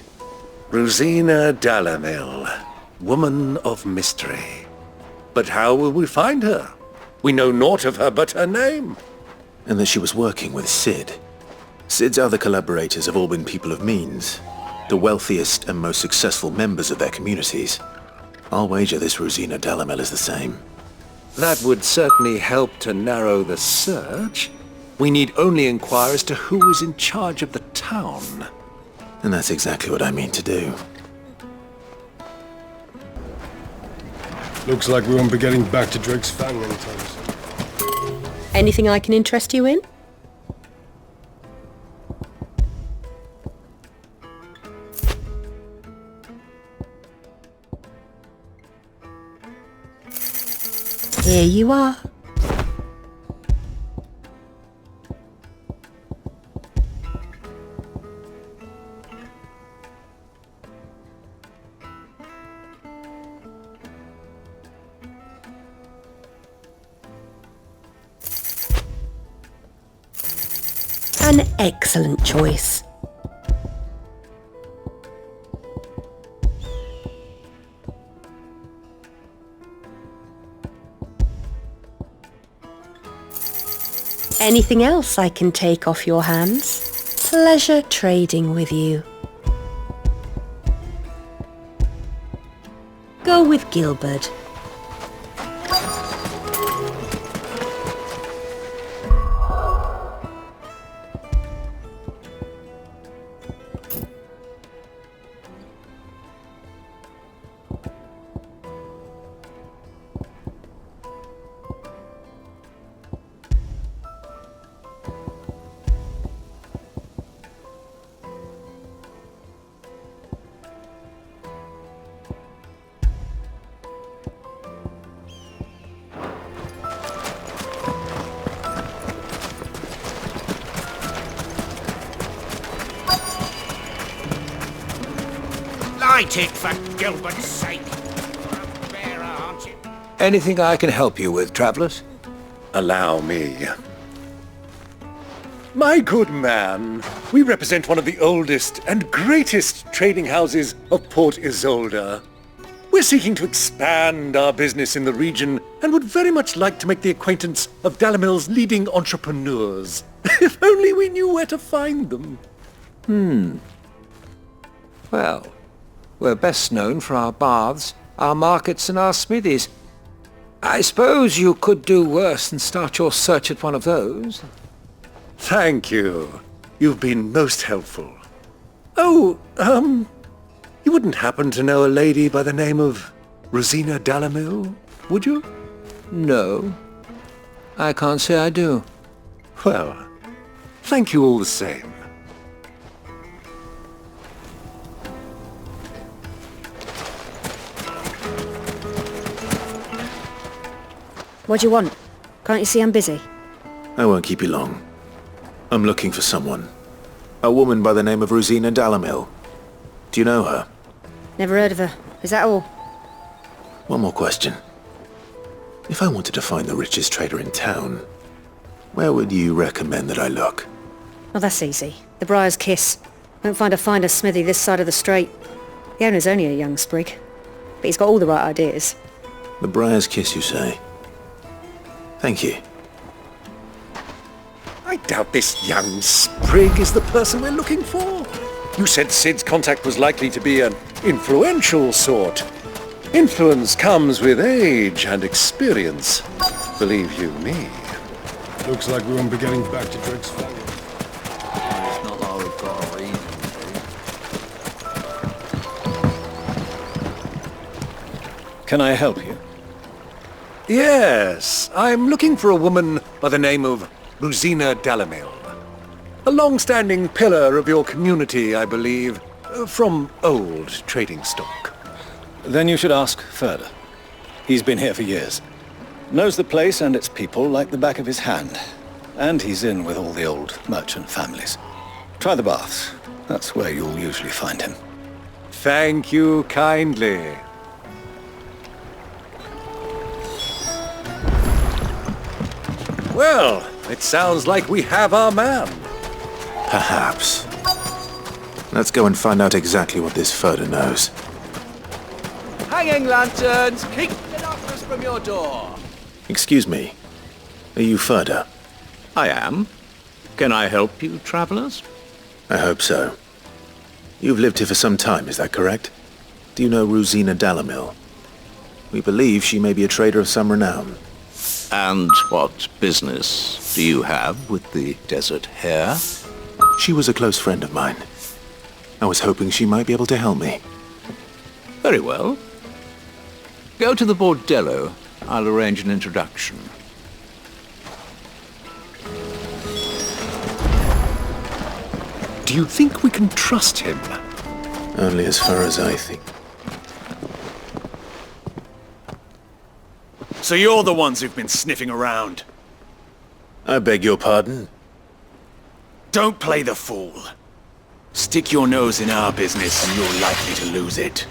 Rosina Dalamil, woman of mystery. But how will we find her? We know naught of her but her name. And that she was working with Sid. Sid's other collaborators have all been people of means, the wealthiest and most successful members of their communities. I'll wager this Rosina Dalamil is the same. That would certainly help to narrow the search. We need only inquire as to who is in charge of the town. And that's exactly what I mean to do. Looks like we won't be getting back to Drake's Fang anytime soon. Anything I can interest you in? Here you are. An excellent choice. Anything else I can take off your hands? Pleasure trading with you. Go with Gilbert. Fight it, for Gilbert's sake! You're a bearer, aren't you? Anything I can help you with, travelers? Allow me. My good man, we represent one of the oldest and greatest trading houses of Port Isolde. We're seeking to expand our business in the region and would very much like to make the acquaintance of Dalamil's leading entrepreneurs. If only we knew where to find them. Well, we're best known for our baths, our markets and our smithies. I suppose you could do worse than start your search at one of those. Thank you. You've been most helpful. Oh, you wouldn't happen to know a lady by the name of Rosina Dalamil, would you? No, I can't say I do. Well, thank you all the same. What do you want? Can't you see I'm busy? I won't keep you long. I'm looking for someone. A woman by the name of Rosina Dalamil. Do you know her? Never heard of her. Is that all? One more question. If I wanted to find the richest trader in town, where would you recommend that I look? Well, that's easy. The Briar's Kiss. Won't find a finer smithy this side of the strait. The owner's only a young sprig, but he's got all the right ideas. The Briar's Kiss, you say? Thank you. I doubt this young sprig is the person we're looking for. You said Sid's contact was likely to be an influential sort. Influence comes with age and experience. Believe you me. Looks like we won't be getting back to Drake's flag. It's not like we've got a reason. Can I help you? Yes, I'm looking for a woman by the name of Rosina Dalamil. A long-standing pillar of your community, I believe, from old trading stock. Then you should ask further. He's been here for years. Knows the place and its people like the back of his hand. And he's in with all the old merchant families. Try the baths. That's where you'll usually find him. Thank you kindly. Well, it sounds like we have our man. Perhaps. Let's go and find out exactly what this Furder knows. Hanging lanterns! Keep the darkness from your door! Excuse me. Are you Furder? I am. Can I help you, travelers? I hope so. You've lived here for some time, is that correct? Do you know Rosina Dalamil? We believe she may be a trader of some renown. And what business do you have with the desert hare? She was a close friend of mine. I was hoping she might be able to help me. Very well. Go to the bordello. I'll arrange an introduction. Do you think we can trust him? Only as far as I think. So you're the ones who've been sniffing around. I beg your pardon? Don't play the fool. Stick your nose in our business and you're likely to lose it.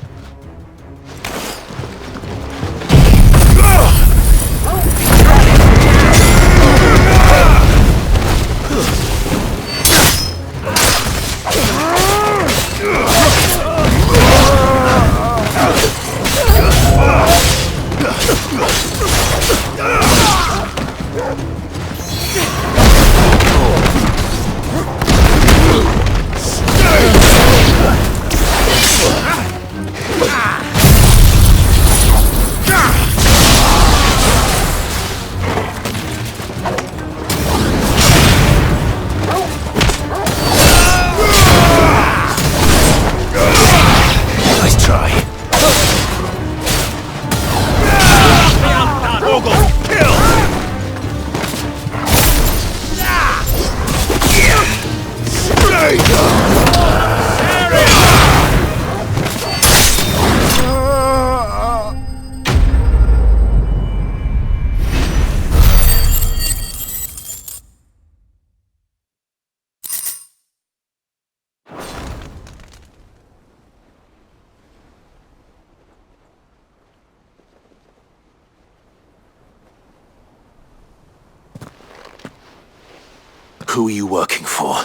Who are you working for?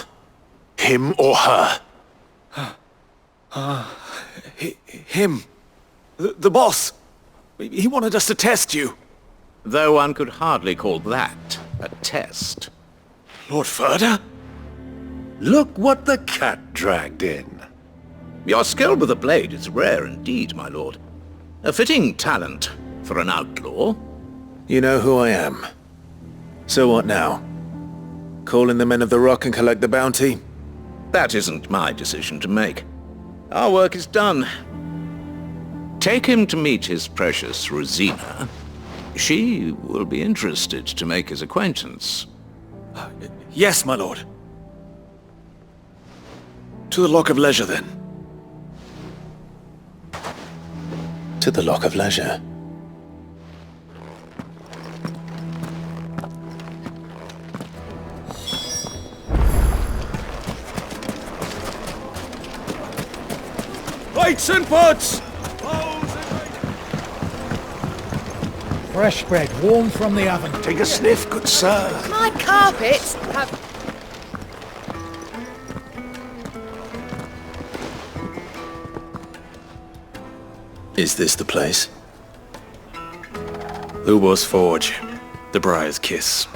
Him or her? Him. The boss. He wanted us to test you. Though one could hardly call that a test. Lord Ferda? Look what the cat dragged in. Your skill with a blade is rare indeed, my lord. A fitting talent for an outlaw. You know who I am. So what now? Call in the Men of the Rock and collect the bounty? That isn't my decision to make. Our work is done. Take him to meet his precious Rosina. She will be interested to make his acquaintance. Yes, my lord. To the Lock of Leisure, then. To the Lock of Leisure. Lights and pots! Fresh bread, warm from the oven. Take a sniff, good sir. My carpets have... Is this the place? Lubor's Forge. The Briar's Kiss.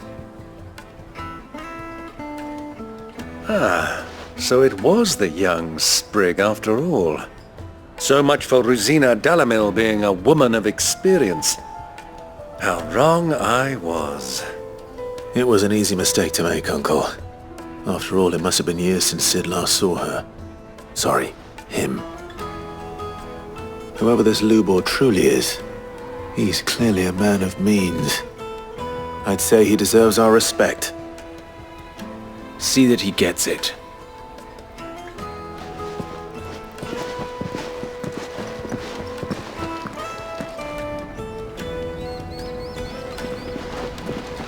Ah, so it was the young sprig after all. So much for Rosina Dalamil being a woman of experience. How wrong I was. It was an easy mistake to make, Uncle. After all, it must have been years since Sid last saw her. Sorry, him. Whoever this Lubor truly is, he's clearly a man of means. I'd say he deserves our respect. See that he gets it.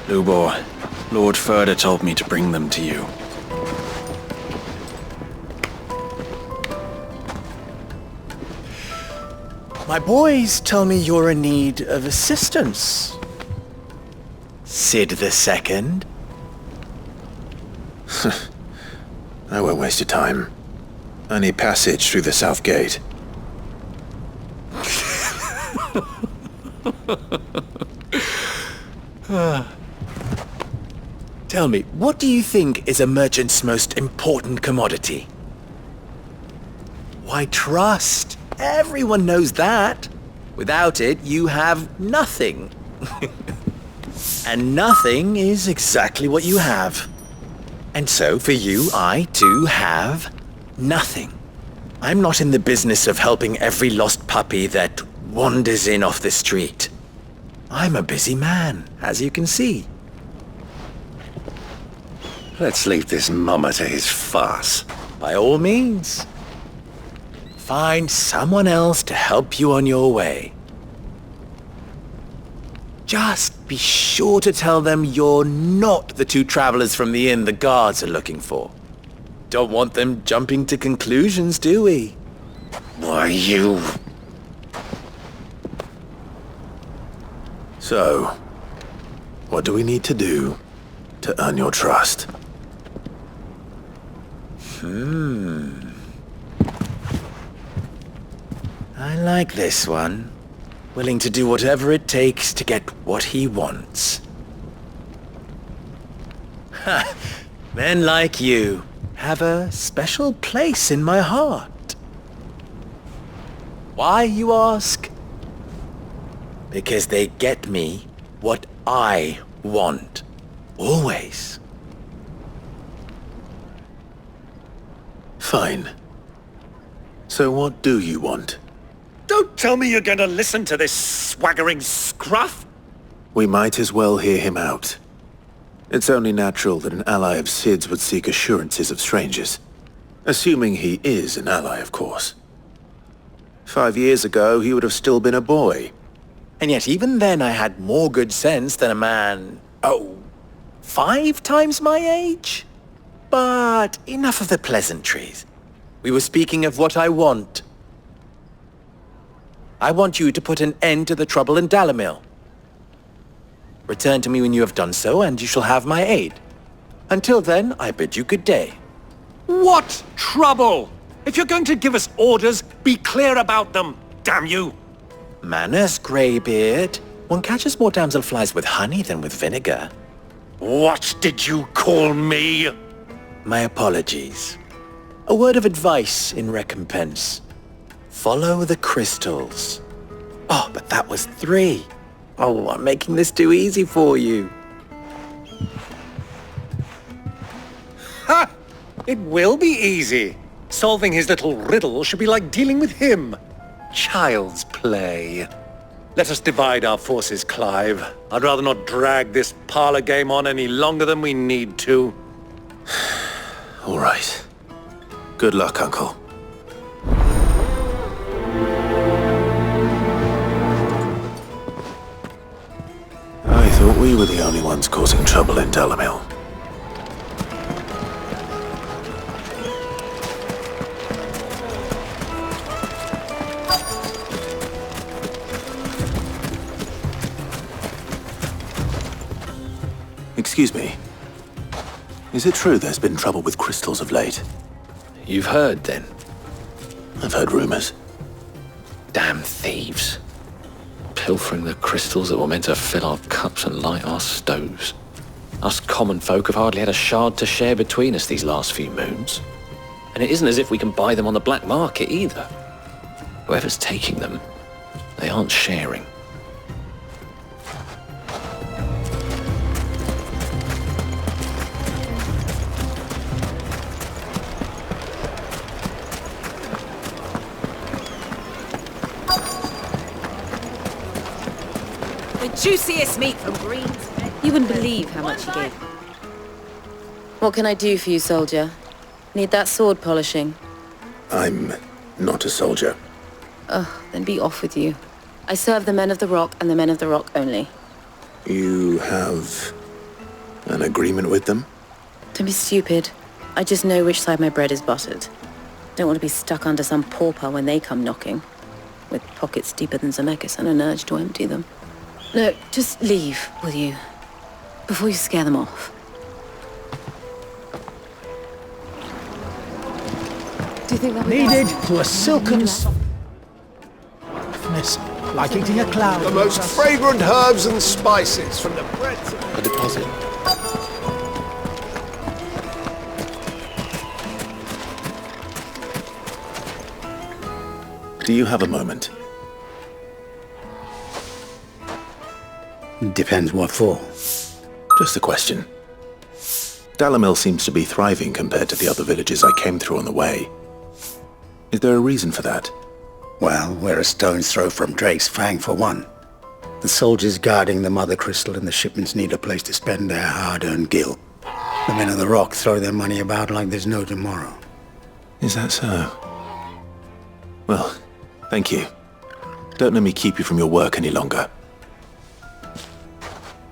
Lubor, Lord Ferda told me to bring them to you. My boys tell me you're in need of assistance. Sid the Second? I won't waste your time. I need passage through the south gate. Tell me, what do you think is a merchant's most important commodity? Why, trust. Everyone knows that. Without it, you have nothing. And nothing is exactly what you have. And so, for you, I, too, have nothing. I'm not in the business of helping every lost puppy that wanders in off the street. I'm a busy man, as you can see. Let's leave this mummer to his farce. By all means. Find someone else to help you on your way. Just be sure to tell them you're not the two travelers from the inn the guards are looking for. Don't want them jumping to conclusions, do we? Why, you... So, what do we need to do to earn your trust? I like this one. Willing to do whatever it takes to get what he wants. Ha! Men like you have a special place in my heart. Why, you ask? Because they get me what I want. Always. Fine. So what do you want? Don't tell me you're going to listen to this swaggering scruff! We might as well hear him out. It's only natural that an ally of Sid's would seek assurances of strangers. Assuming he is an ally, of course. 5 years ago, he would have still been a boy. And yet even then I had more good sense than a man, 5 times my age? But enough of the pleasantries. We were speaking of what I want. I want you to put an end to the trouble in Dalamil. Return to me when you have done so, and you shall have my aid. Until then, I bid you good day. What trouble? If you're going to give us orders, be clear about them, damn you! Manners, Greybeard. One catches more damselflies with honey than with vinegar. What did you call me? My apologies. A word of advice in recompense. Follow the crystals. Oh, but that was 3. Oh, I'm making this too easy for you. Ha! It will be easy. Solving his little riddle should be like dealing with him. Child's play. Let us divide our forces, Clive. I'd rather not drag this parlor game on any longer than we need to. All right. Good luck, Uncle. I thought we were the only ones causing trouble in Dalamil. Excuse me. Is it true there's been trouble with crystals of late? You've heard, then? I've heard rumors. Damn thieves. Pilfering the crystals that were meant to fill our cups and light our stoves. Us common folk have hardly had a shard to share between us these last few moons. And it isn't as if we can buy them on the black market either. Whoever's taking them, they aren't sharing. Juiciest meat from Greens. You wouldn't believe how much he gave. What can I do for you, soldier? Need that sword polishing? I'm not a soldier. Oh, then be off with you. I serve the men of the Rock and the men of the Rock only. You have an agreement with them? Don't be stupid. I just know which side my bread is buttered. Don't want to be stuck under some pauper when they come knocking. With pockets deeper than Zemeckis and an urge to empty them. No, just leave, will you? Before you scare them off. Do you think that needed to a silken softness, like eating a cloud. The most fragrant herbs and spices from the breadth of a deposit. Do you have a moment? Depends what for. Just a question. Dalamil seems to be thriving compared to the other villages I came through on the way. Is there a reason for that? Well, we're a stone's throw from Drake's Fang for one. The soldiers guarding the Mother Crystal and the shipments need a place to spend their hard-earned gil. The men of the Rock throw their money about like there's no tomorrow. Is that so? Well, thank you. Don't let me keep you from your work any longer.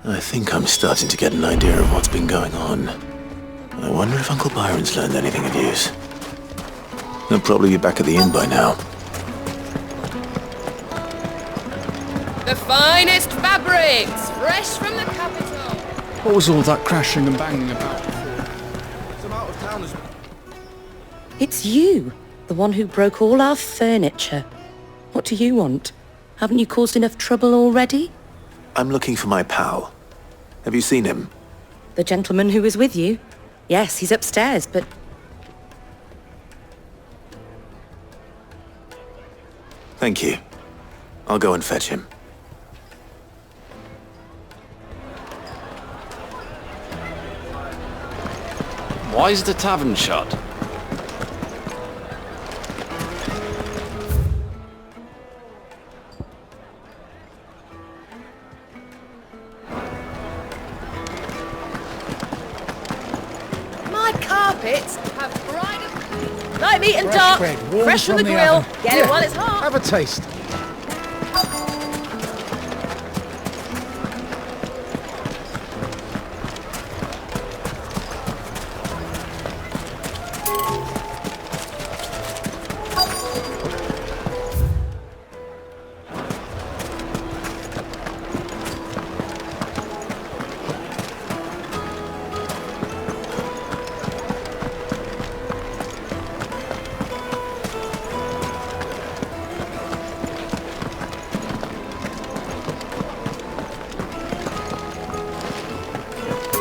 I think I'm starting to get an idea of what's been going on. I wonder if Uncle Byron's learned anything of use. He'll probably be back at the inn by now. The finest fabrics, fresh from the capital. What was all that crashing and banging about? Some out-of-towners. It's you, the one who broke all our furniture. What do you want? Haven't you caused enough trouble already? I'm looking for my pal. Have you seen him? The gentleman who was with you? Yes, he's upstairs, but... Thank you. I'll go and fetch him. Why is the tavern shut? My carpets have bridal... Light meat and Fresh dark, bread, warm fresh from the grill. oven. Get Yeah, it while it's hot. Have a taste.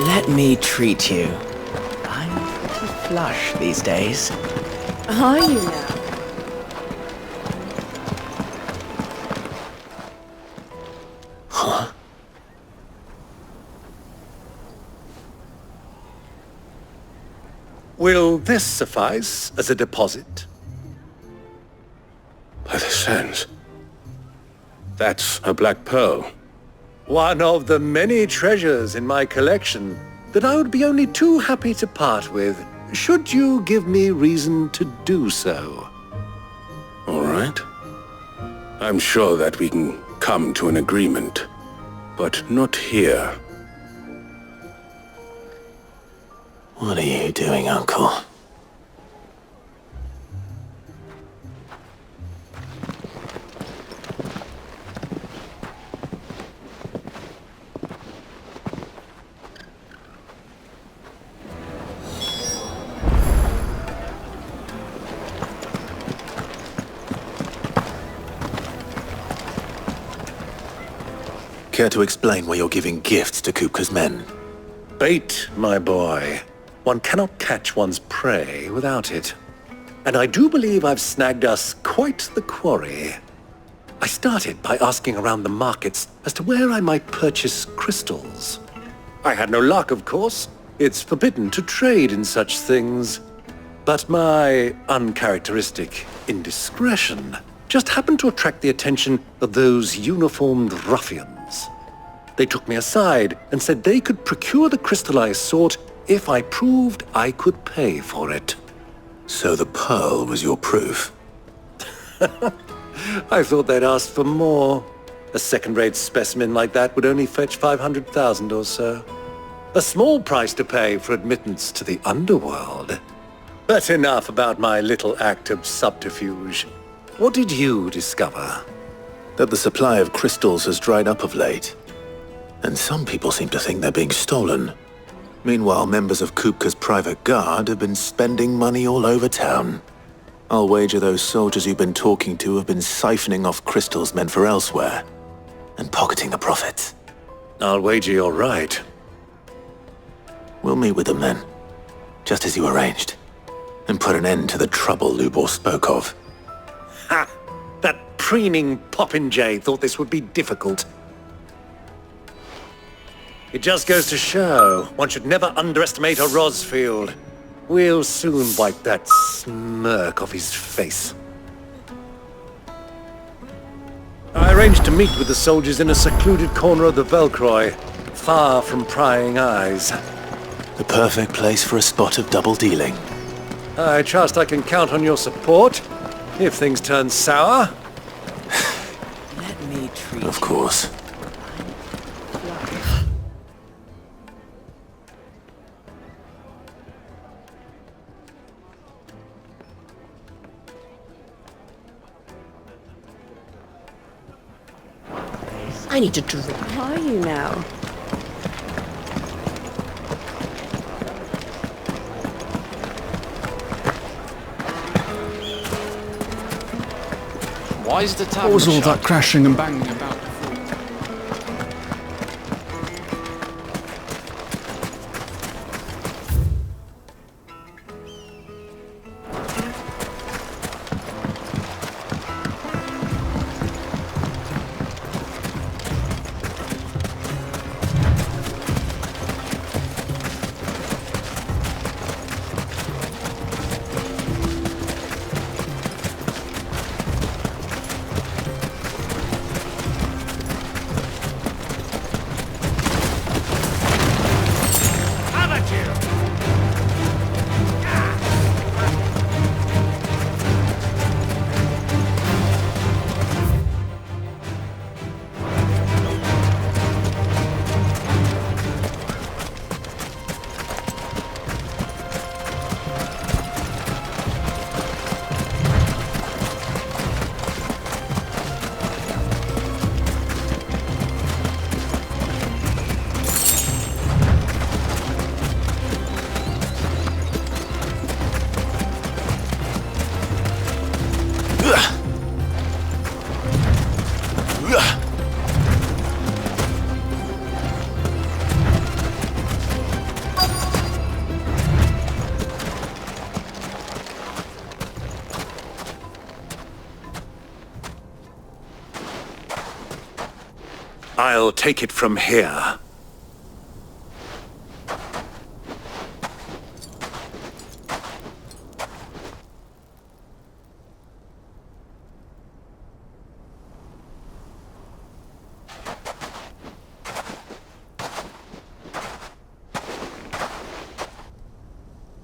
Let me treat you. I'm pretty flush these days. Are you now? Huh? Will this suffice as a deposit? By the sands. That's a black pearl. One of the many treasures in my collection that I would be only too happy to part with, should you give me reason to do so. All right. I'm sure that we can come to an agreement, but not here. What are you doing, Uncle? Care to explain why you're giving gifts to Kupka's men? Bait, my boy. One cannot catch one's prey without it. And I do believe I've snagged us quite the quarry. I started by asking around the markets as to where I might purchase crystals. I had no luck, of course. It's forbidden to trade in such things. But my uncharacteristic indiscretion just happened to attract the attention of those uniformed ruffians. They took me aside and said they could procure the crystal I sought if I proved I could pay for it. So the pearl was your proof? I thought they'd asked for more. A second-rate specimen like that would only fetch 500,000 or so. A small price to pay for admittance to the underworld. But enough about my little act of subterfuge. What did you discover? That the supply of crystals has dried up of late. And some people seem to think they're being stolen. Meanwhile, members of Kupka's private guard have been spending money all over town. I'll wager those soldiers you've been talking to have been siphoning off crystals meant for elsewhere, and pocketing the profits. I'll wager you're right. We'll meet with them then, just as you arranged, and put an end to the trouble Lubor spoke of. Ha! That preening popinjay thought this would be difficult. It just goes to show, one should never underestimate a Rosfield. We'll soon wipe that smirk off his face. I arranged to meet with the soldiers in a secluded corner of the Velcroy, far from prying eyes. The perfect place for a spot of double dealing. I trust I can count on your support, if things turn sour. Let me treat Of course. I need to drink. Are you now? Why is the tavern What was all shut? that crashing and banging about? I'll take it from here.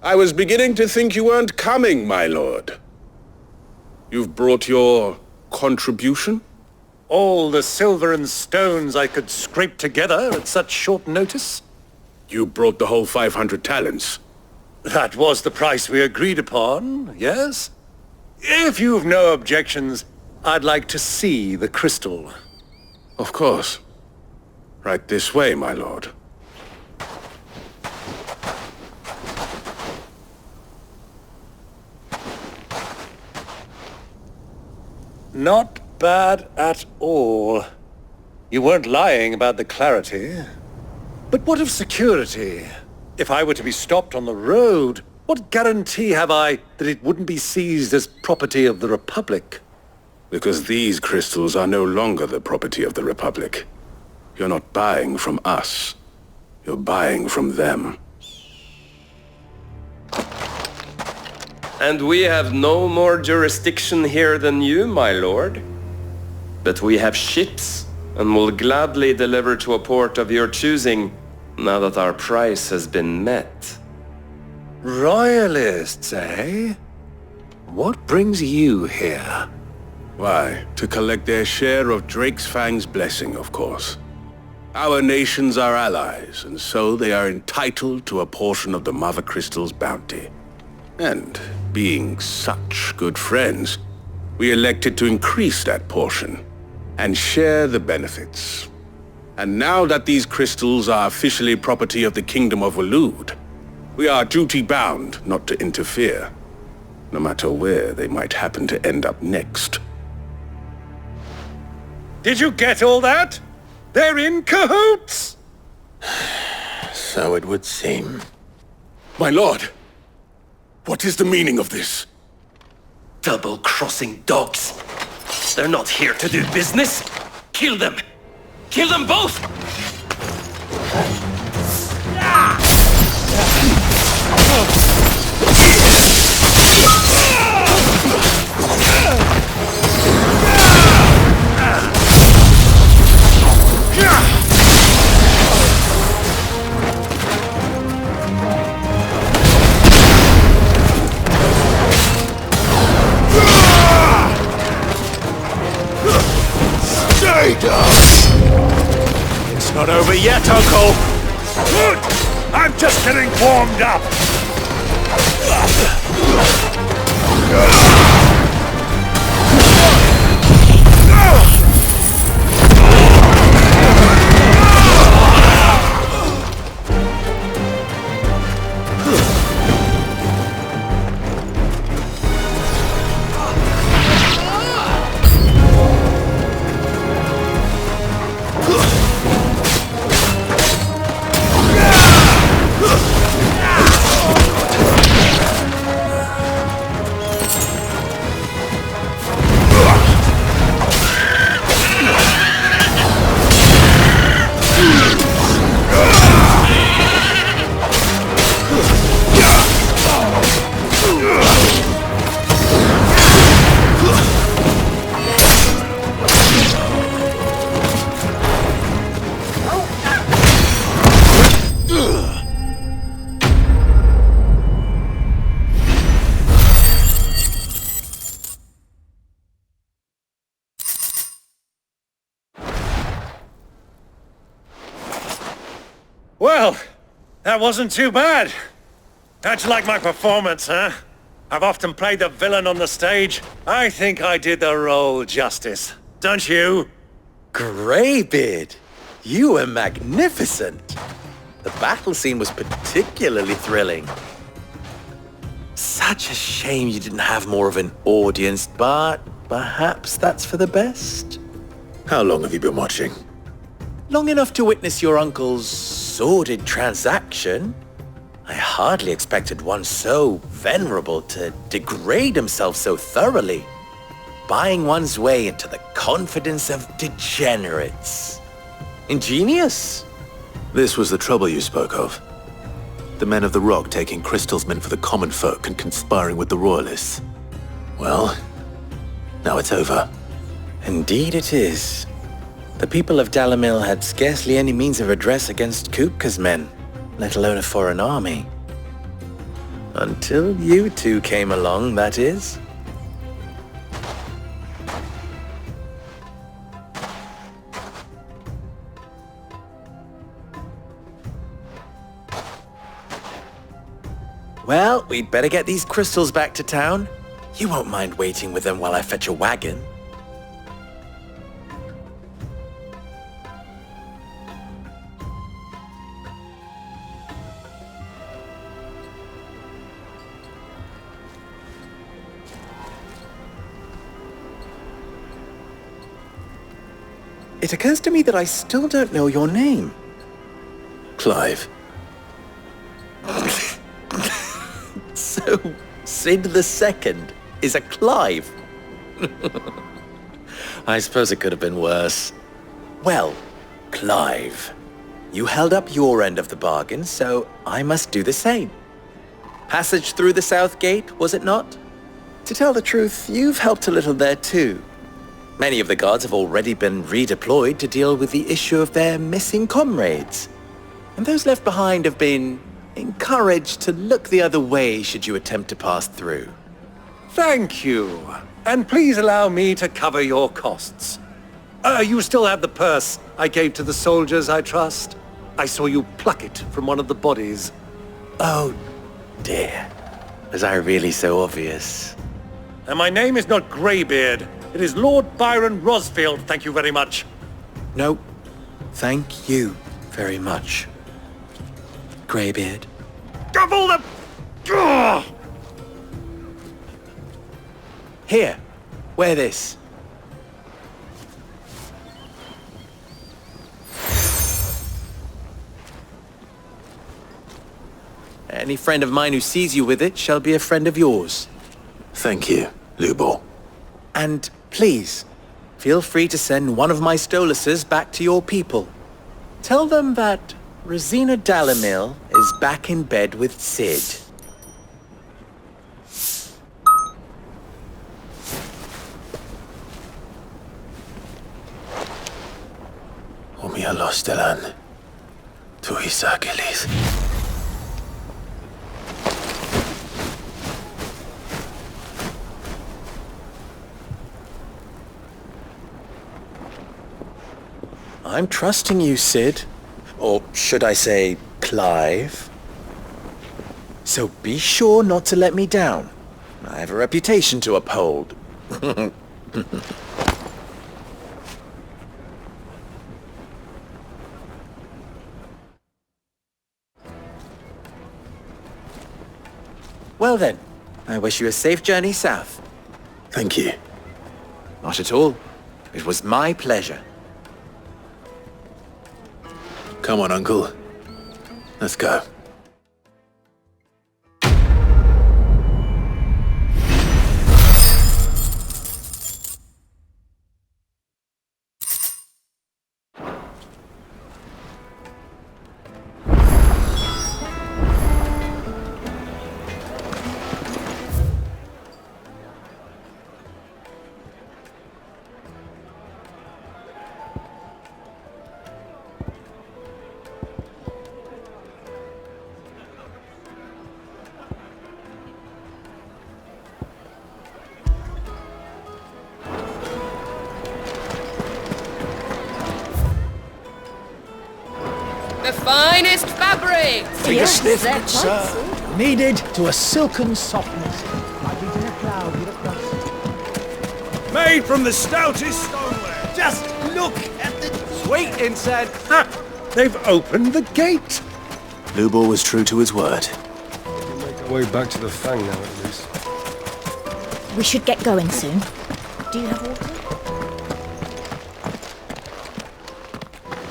I was beginning to think you weren't coming, my lord. You've brought your contribution? All the silver and stones I could scrape together at such short notice? You brought the whole 500 talents. That was the price we agreed upon, yes? If you've no objections, I'd like to see the crystal. Of course. Right this way, my lord. Not bad at all. You weren't lying about the clarity. But what of security? If I were to be stopped on the road, what guarantee have I that it wouldn't be seized as property of the Republic? Because these crystals are no longer the property of the Republic. You're not buying from us. You're buying from them. And we have no more jurisdiction here than you, my lord. But we have ships, and will gladly deliver to a port of your choosing, now that our price has been met. Royalists, eh? What brings you here? Why, to collect their share of Drake's Fang's blessing, of course. Our nations are allies, and so they are entitled to a portion of the Mother Crystal's bounty. And, being such good friends, we elected to increase that portion and share the benefits. And now that these crystals are officially property of the Kingdom of Waloed, we are duty-bound not to interfere, no matter where they might happen to end up next. Did you get all that? They're in cahoots! So it would seem. My lord! What is the meaning of this? Double-crossing dogs. They're not here to do business. Kill them! Kill them both! It's not over yet, Uncle! Good! I'm just getting warmed up! Well, that wasn't too bad. How'd you like my performance, huh? I've often played the villain on the stage. I think I did the role justice. Don't you? Greybeard, you were magnificent. The battle scene was particularly thrilling. Such a shame you didn't have more of an audience, but perhaps that's for the best. How long have you been watching? Long enough to witness your uncle's sordid transaction. I hardly expected one so venerable to degrade himself so thoroughly, buying one's way into the confidence of degenerates. Ingenious. This was the trouble you spoke of. The men of the Rock taking crystals meant for the common folk and conspiring with the Royalists. Well, now it's over. Indeed it is. The people of Dalamil had scarcely any means of redress against Kupka's men, let alone a foreign army. Until you two came along, that is. Well, we'd better get these crystals back to town. You won't mind waiting with them while I fetch a wagon. It occurs to me that I still don't know your name. Clive. So, Sid the Second is a Clive. I suppose it could have been worse. Well, Clive, you held up your end of the bargain, so I must do the same. Passage through the South Gate, was it not? To tell the truth, you've helped a little there too. Many of the guards have already been redeployed to deal with the issue of their missing comrades. And those left behind have been encouraged to look the other way should you attempt to pass through. Thank you. And please allow me to cover your costs. You still have the purse I gave to the soldiers, I trust? I saw you pluck it from one of the bodies. Oh, dear. Was I really so obvious? And my name is not Greybeard. It is Lord Byron Rosfield, thank you very much. No, thank you very much. Greybeard. Of all the... Ugh! Here, wear this. Any friend of mine who sees you with it shall be a friend of yours. Thank you, Lubor. And please, feel free to send one of my Stoluses back to your people. Tell them that Rosina Dalamil is back in bed with Sid. Omia Lostelan. Tu Isakelis. I'm trusting you, Sid. Or should I say, Clive? So be sure not to let me down. I have a reputation to uphold. Well then, I wish you a safe journey south. Thank you. Not at all. It was my pleasure. Come on, Uncle. Let's go. The finest fabrics! Take a sniff, good sir. Kneaded to a silken softness, like eating a cloud with a crust. Made from the stoutest stoneware. Just look at the... Sweet incense. Ha! They've opened the gate. Lubor was true to his word. We can make our way back to the Fang now, at least. We should get going soon. Do you have water?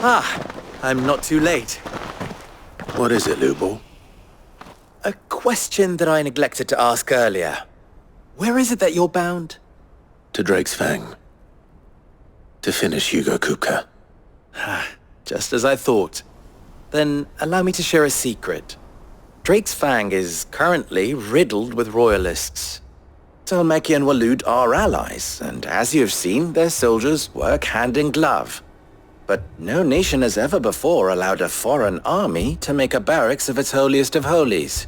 Ah, I'm not too late. What is it, Lubor? A question that I neglected to ask earlier. Where is it that you're bound? To Drake's Fang. To finish Hugo Kupka. just as I thought. Then allow me to share a secret. Drake's Fang is currently riddled with royalists. Talmeki and Walud are allies, and as you've seen, their soldiers work hand in glove. But no nation has ever before allowed a foreign army to make a barracks of its holiest of holies.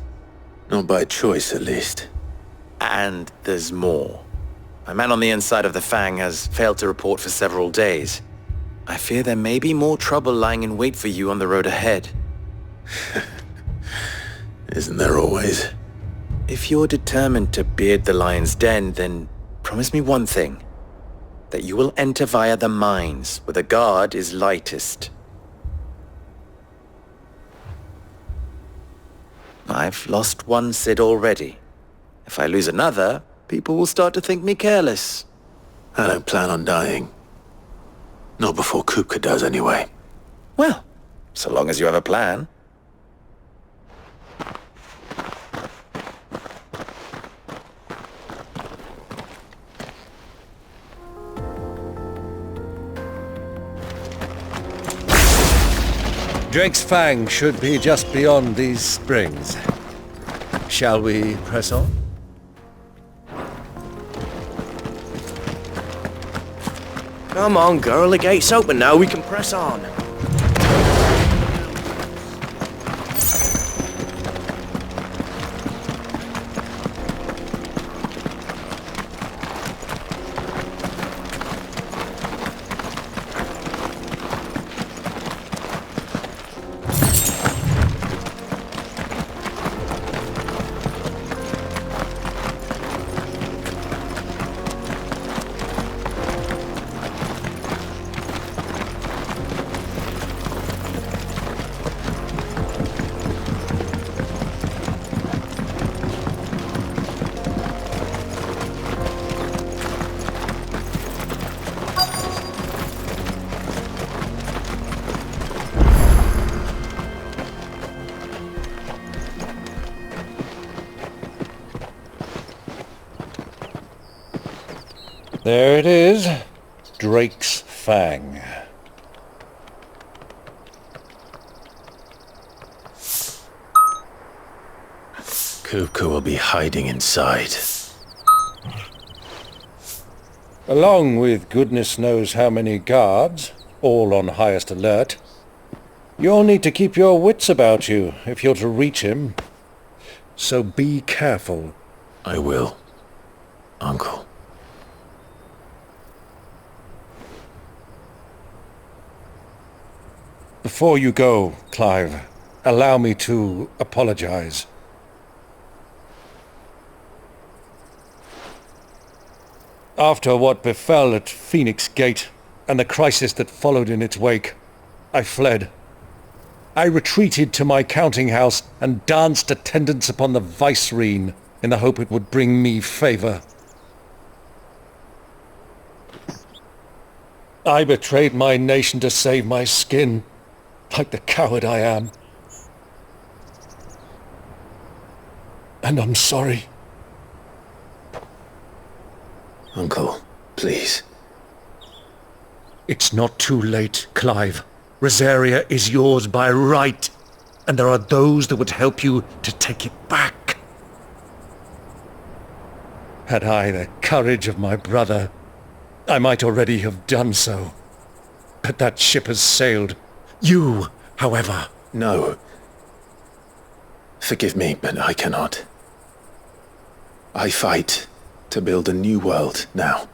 Not by choice, at least. And there's more. A man on the inside of the Fang has failed to report for several days. I fear there may be more trouble lying in wait for you on the road ahead. Isn't there always? If you're determined to beard the lion's den, then promise me one thing. That you will enter via the mines, where the guard is lightest. I've lost one Cid already. If I lose another, people will start to think me careless. I don't plan on dying. Not before Cupu does, anyway. Well, so long as you have a plan. Drake's Fang should be just beyond these springs. Shall we press on? Come on, girl, the gate's open now, we can press on. There it is, Drake's Fang. Cupu will be hiding inside. Along with goodness knows how many guards, all on highest alert. You'll need to keep your wits about you if you're to reach him. So be careful. I will, Uncle. Before you go, Clive, allow me to apologize. After what befell at Phoenix Gate, and the crisis that followed in its wake, I fled. I retreated to my counting house and danced attendance upon the vicereine in the hope it would bring me favor. I betrayed my nation to save my skin, like the coward I am. And I'm sorry. Uncle, please. It's not too late, Clive. Rosaria is yours by right, and there are those that would help you to take it back. Had I the courage of my brother, I might already have done so. But that ship has sailed. You, however... No. Forgive me, but I cannot. I fight to build a new world now.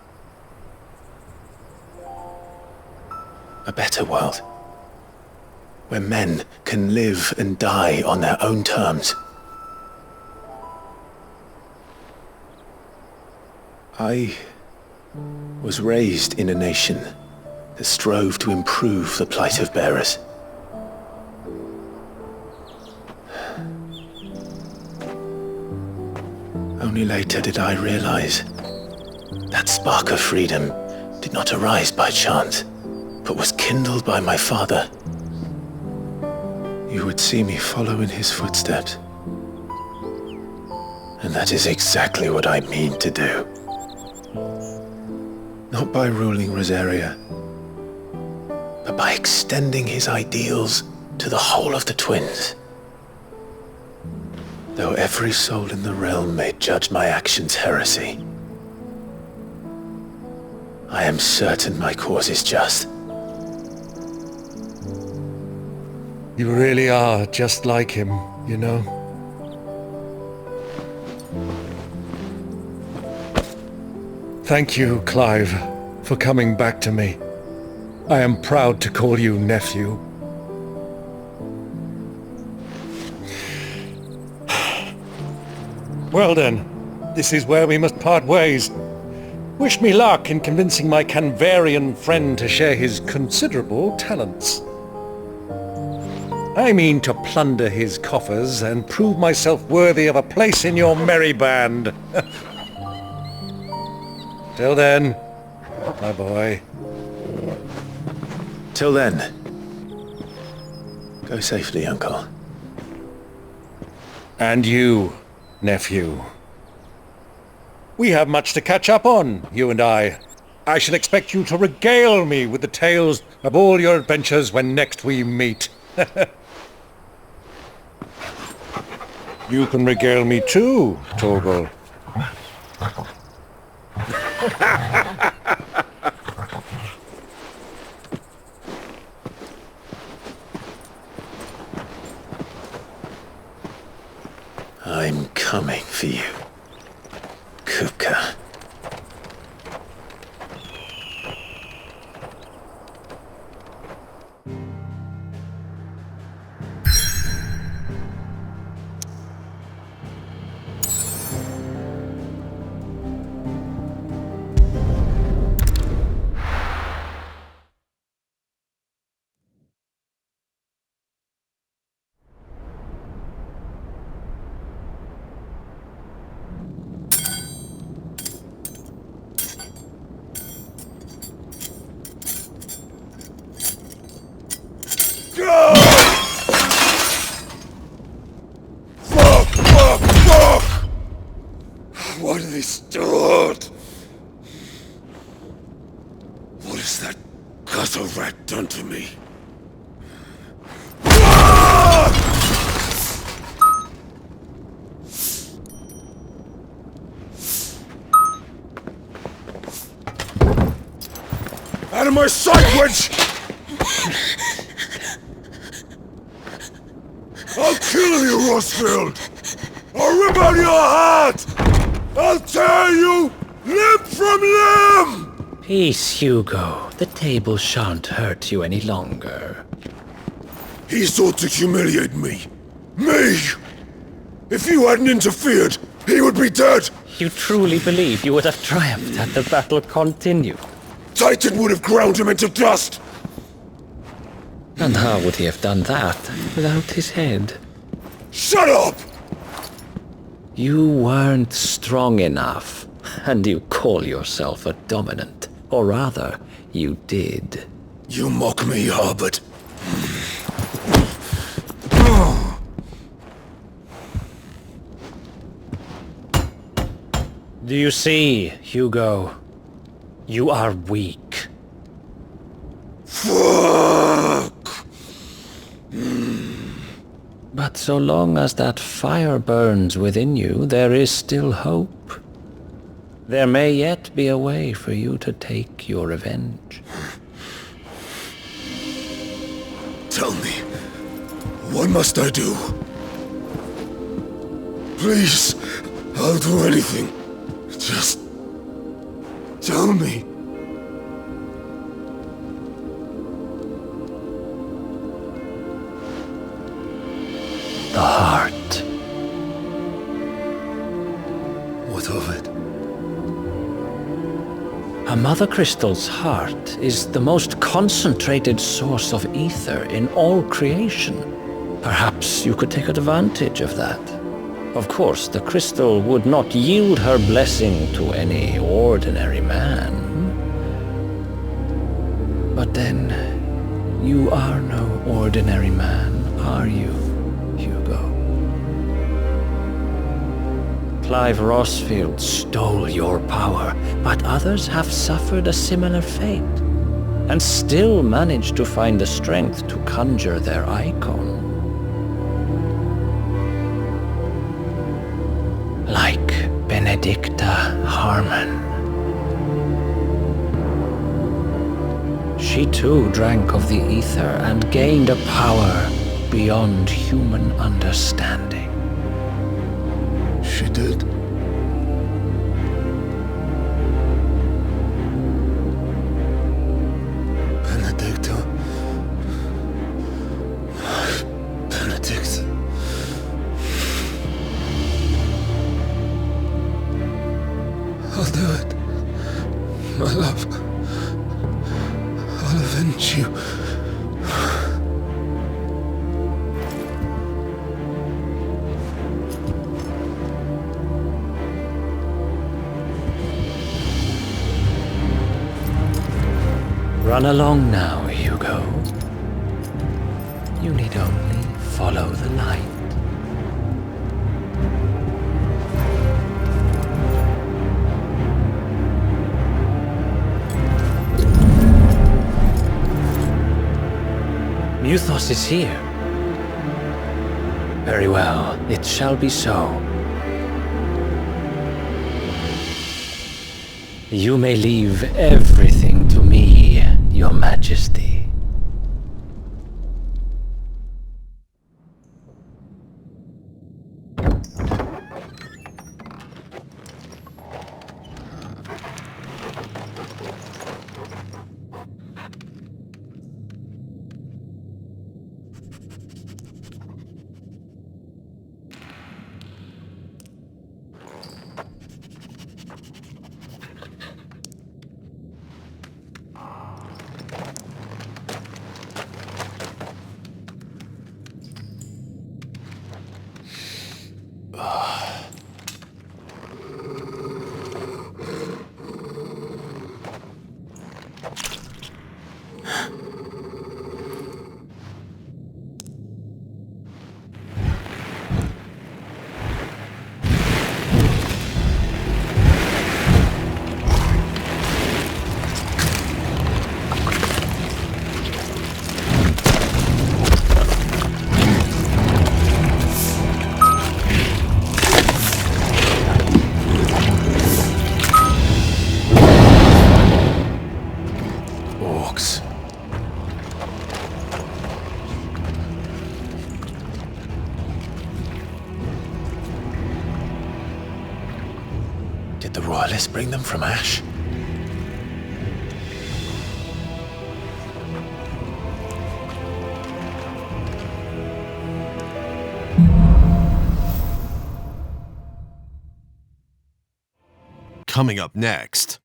A better world. Where men can live and die on their own terms. I was raised in a nation that strove to improve the plight of bearers. Only later did I realize that spark of freedom did not arise by chance, but was kindled by my father. You would see me follow in his footsteps. And that is exactly what I mean to do. Not by ruling Rosaria, but by extending his ideals to the whole of the twins. Though every soul in the realm may judge my actions heresy, I am certain my cause is just. You really are just like him, you know. Thank you, Clive, for coming back to me. I am proud to call you nephew. Well then, this is where we must part ways. Wish me luck in convincing my Canvarian friend to share his considerable talents. I mean to plunder his coffers and prove myself worthy of a place in your merry band. Till then, my boy. Till then, go safely, Uncle. And you, nephew. We have much to catch up on, you and I. I shall expect you to regale me with the tales of all your adventures when next we meet. You can regale me too, Torgal. I'm coming for you, Kupka. Why do they start? What has that gutter rat done to me? Out of my sight, wench! I'll kill you, Rosfield! I'll rip out your heart! I'll tear you limb from limb! Peace, Hugo. The table shan't hurt you any longer. He sought to humiliate me. Me! If you hadn't interfered, he would be dead! You truly believe you would have triumphed had the battle continued? Titan would have ground him into dust! And how would he have done that without his head? Shut up! You weren't strong enough, and you call yourself a dominant. Or rather, you did. You mock me, Harbert. Do you see, Hugo? You are weak. Fuck! But so long as that fire burns within you, there is still hope. There may yet be a way for you to take your revenge. Tell me, what must I do? Please, I'll do anything. Just tell me. The heart. What of it? A mother crystal's heart is the most concentrated source of ether in all creation. Perhaps you could take advantage of that. Of course, the crystal would not yield her blessing to any ordinary man. But then, you are no ordinary man, are you, Hugo? Clive Rosfield stole your power, but others have suffered a similar fate. and still managed to find the strength to conjure their icon. Like Benedicta Harmon. She too drank of the ether and gained a power beyond human understanding. She did. Benedicta. Benedict. I'll do it. My love. I'll avenge you. Run along now, Hugo. You need only follow the light. Muthos is here. Very well, it shall be so. You may leave everything to me, Your Majesty. Did the royalists bring them from Ash? Coming up next.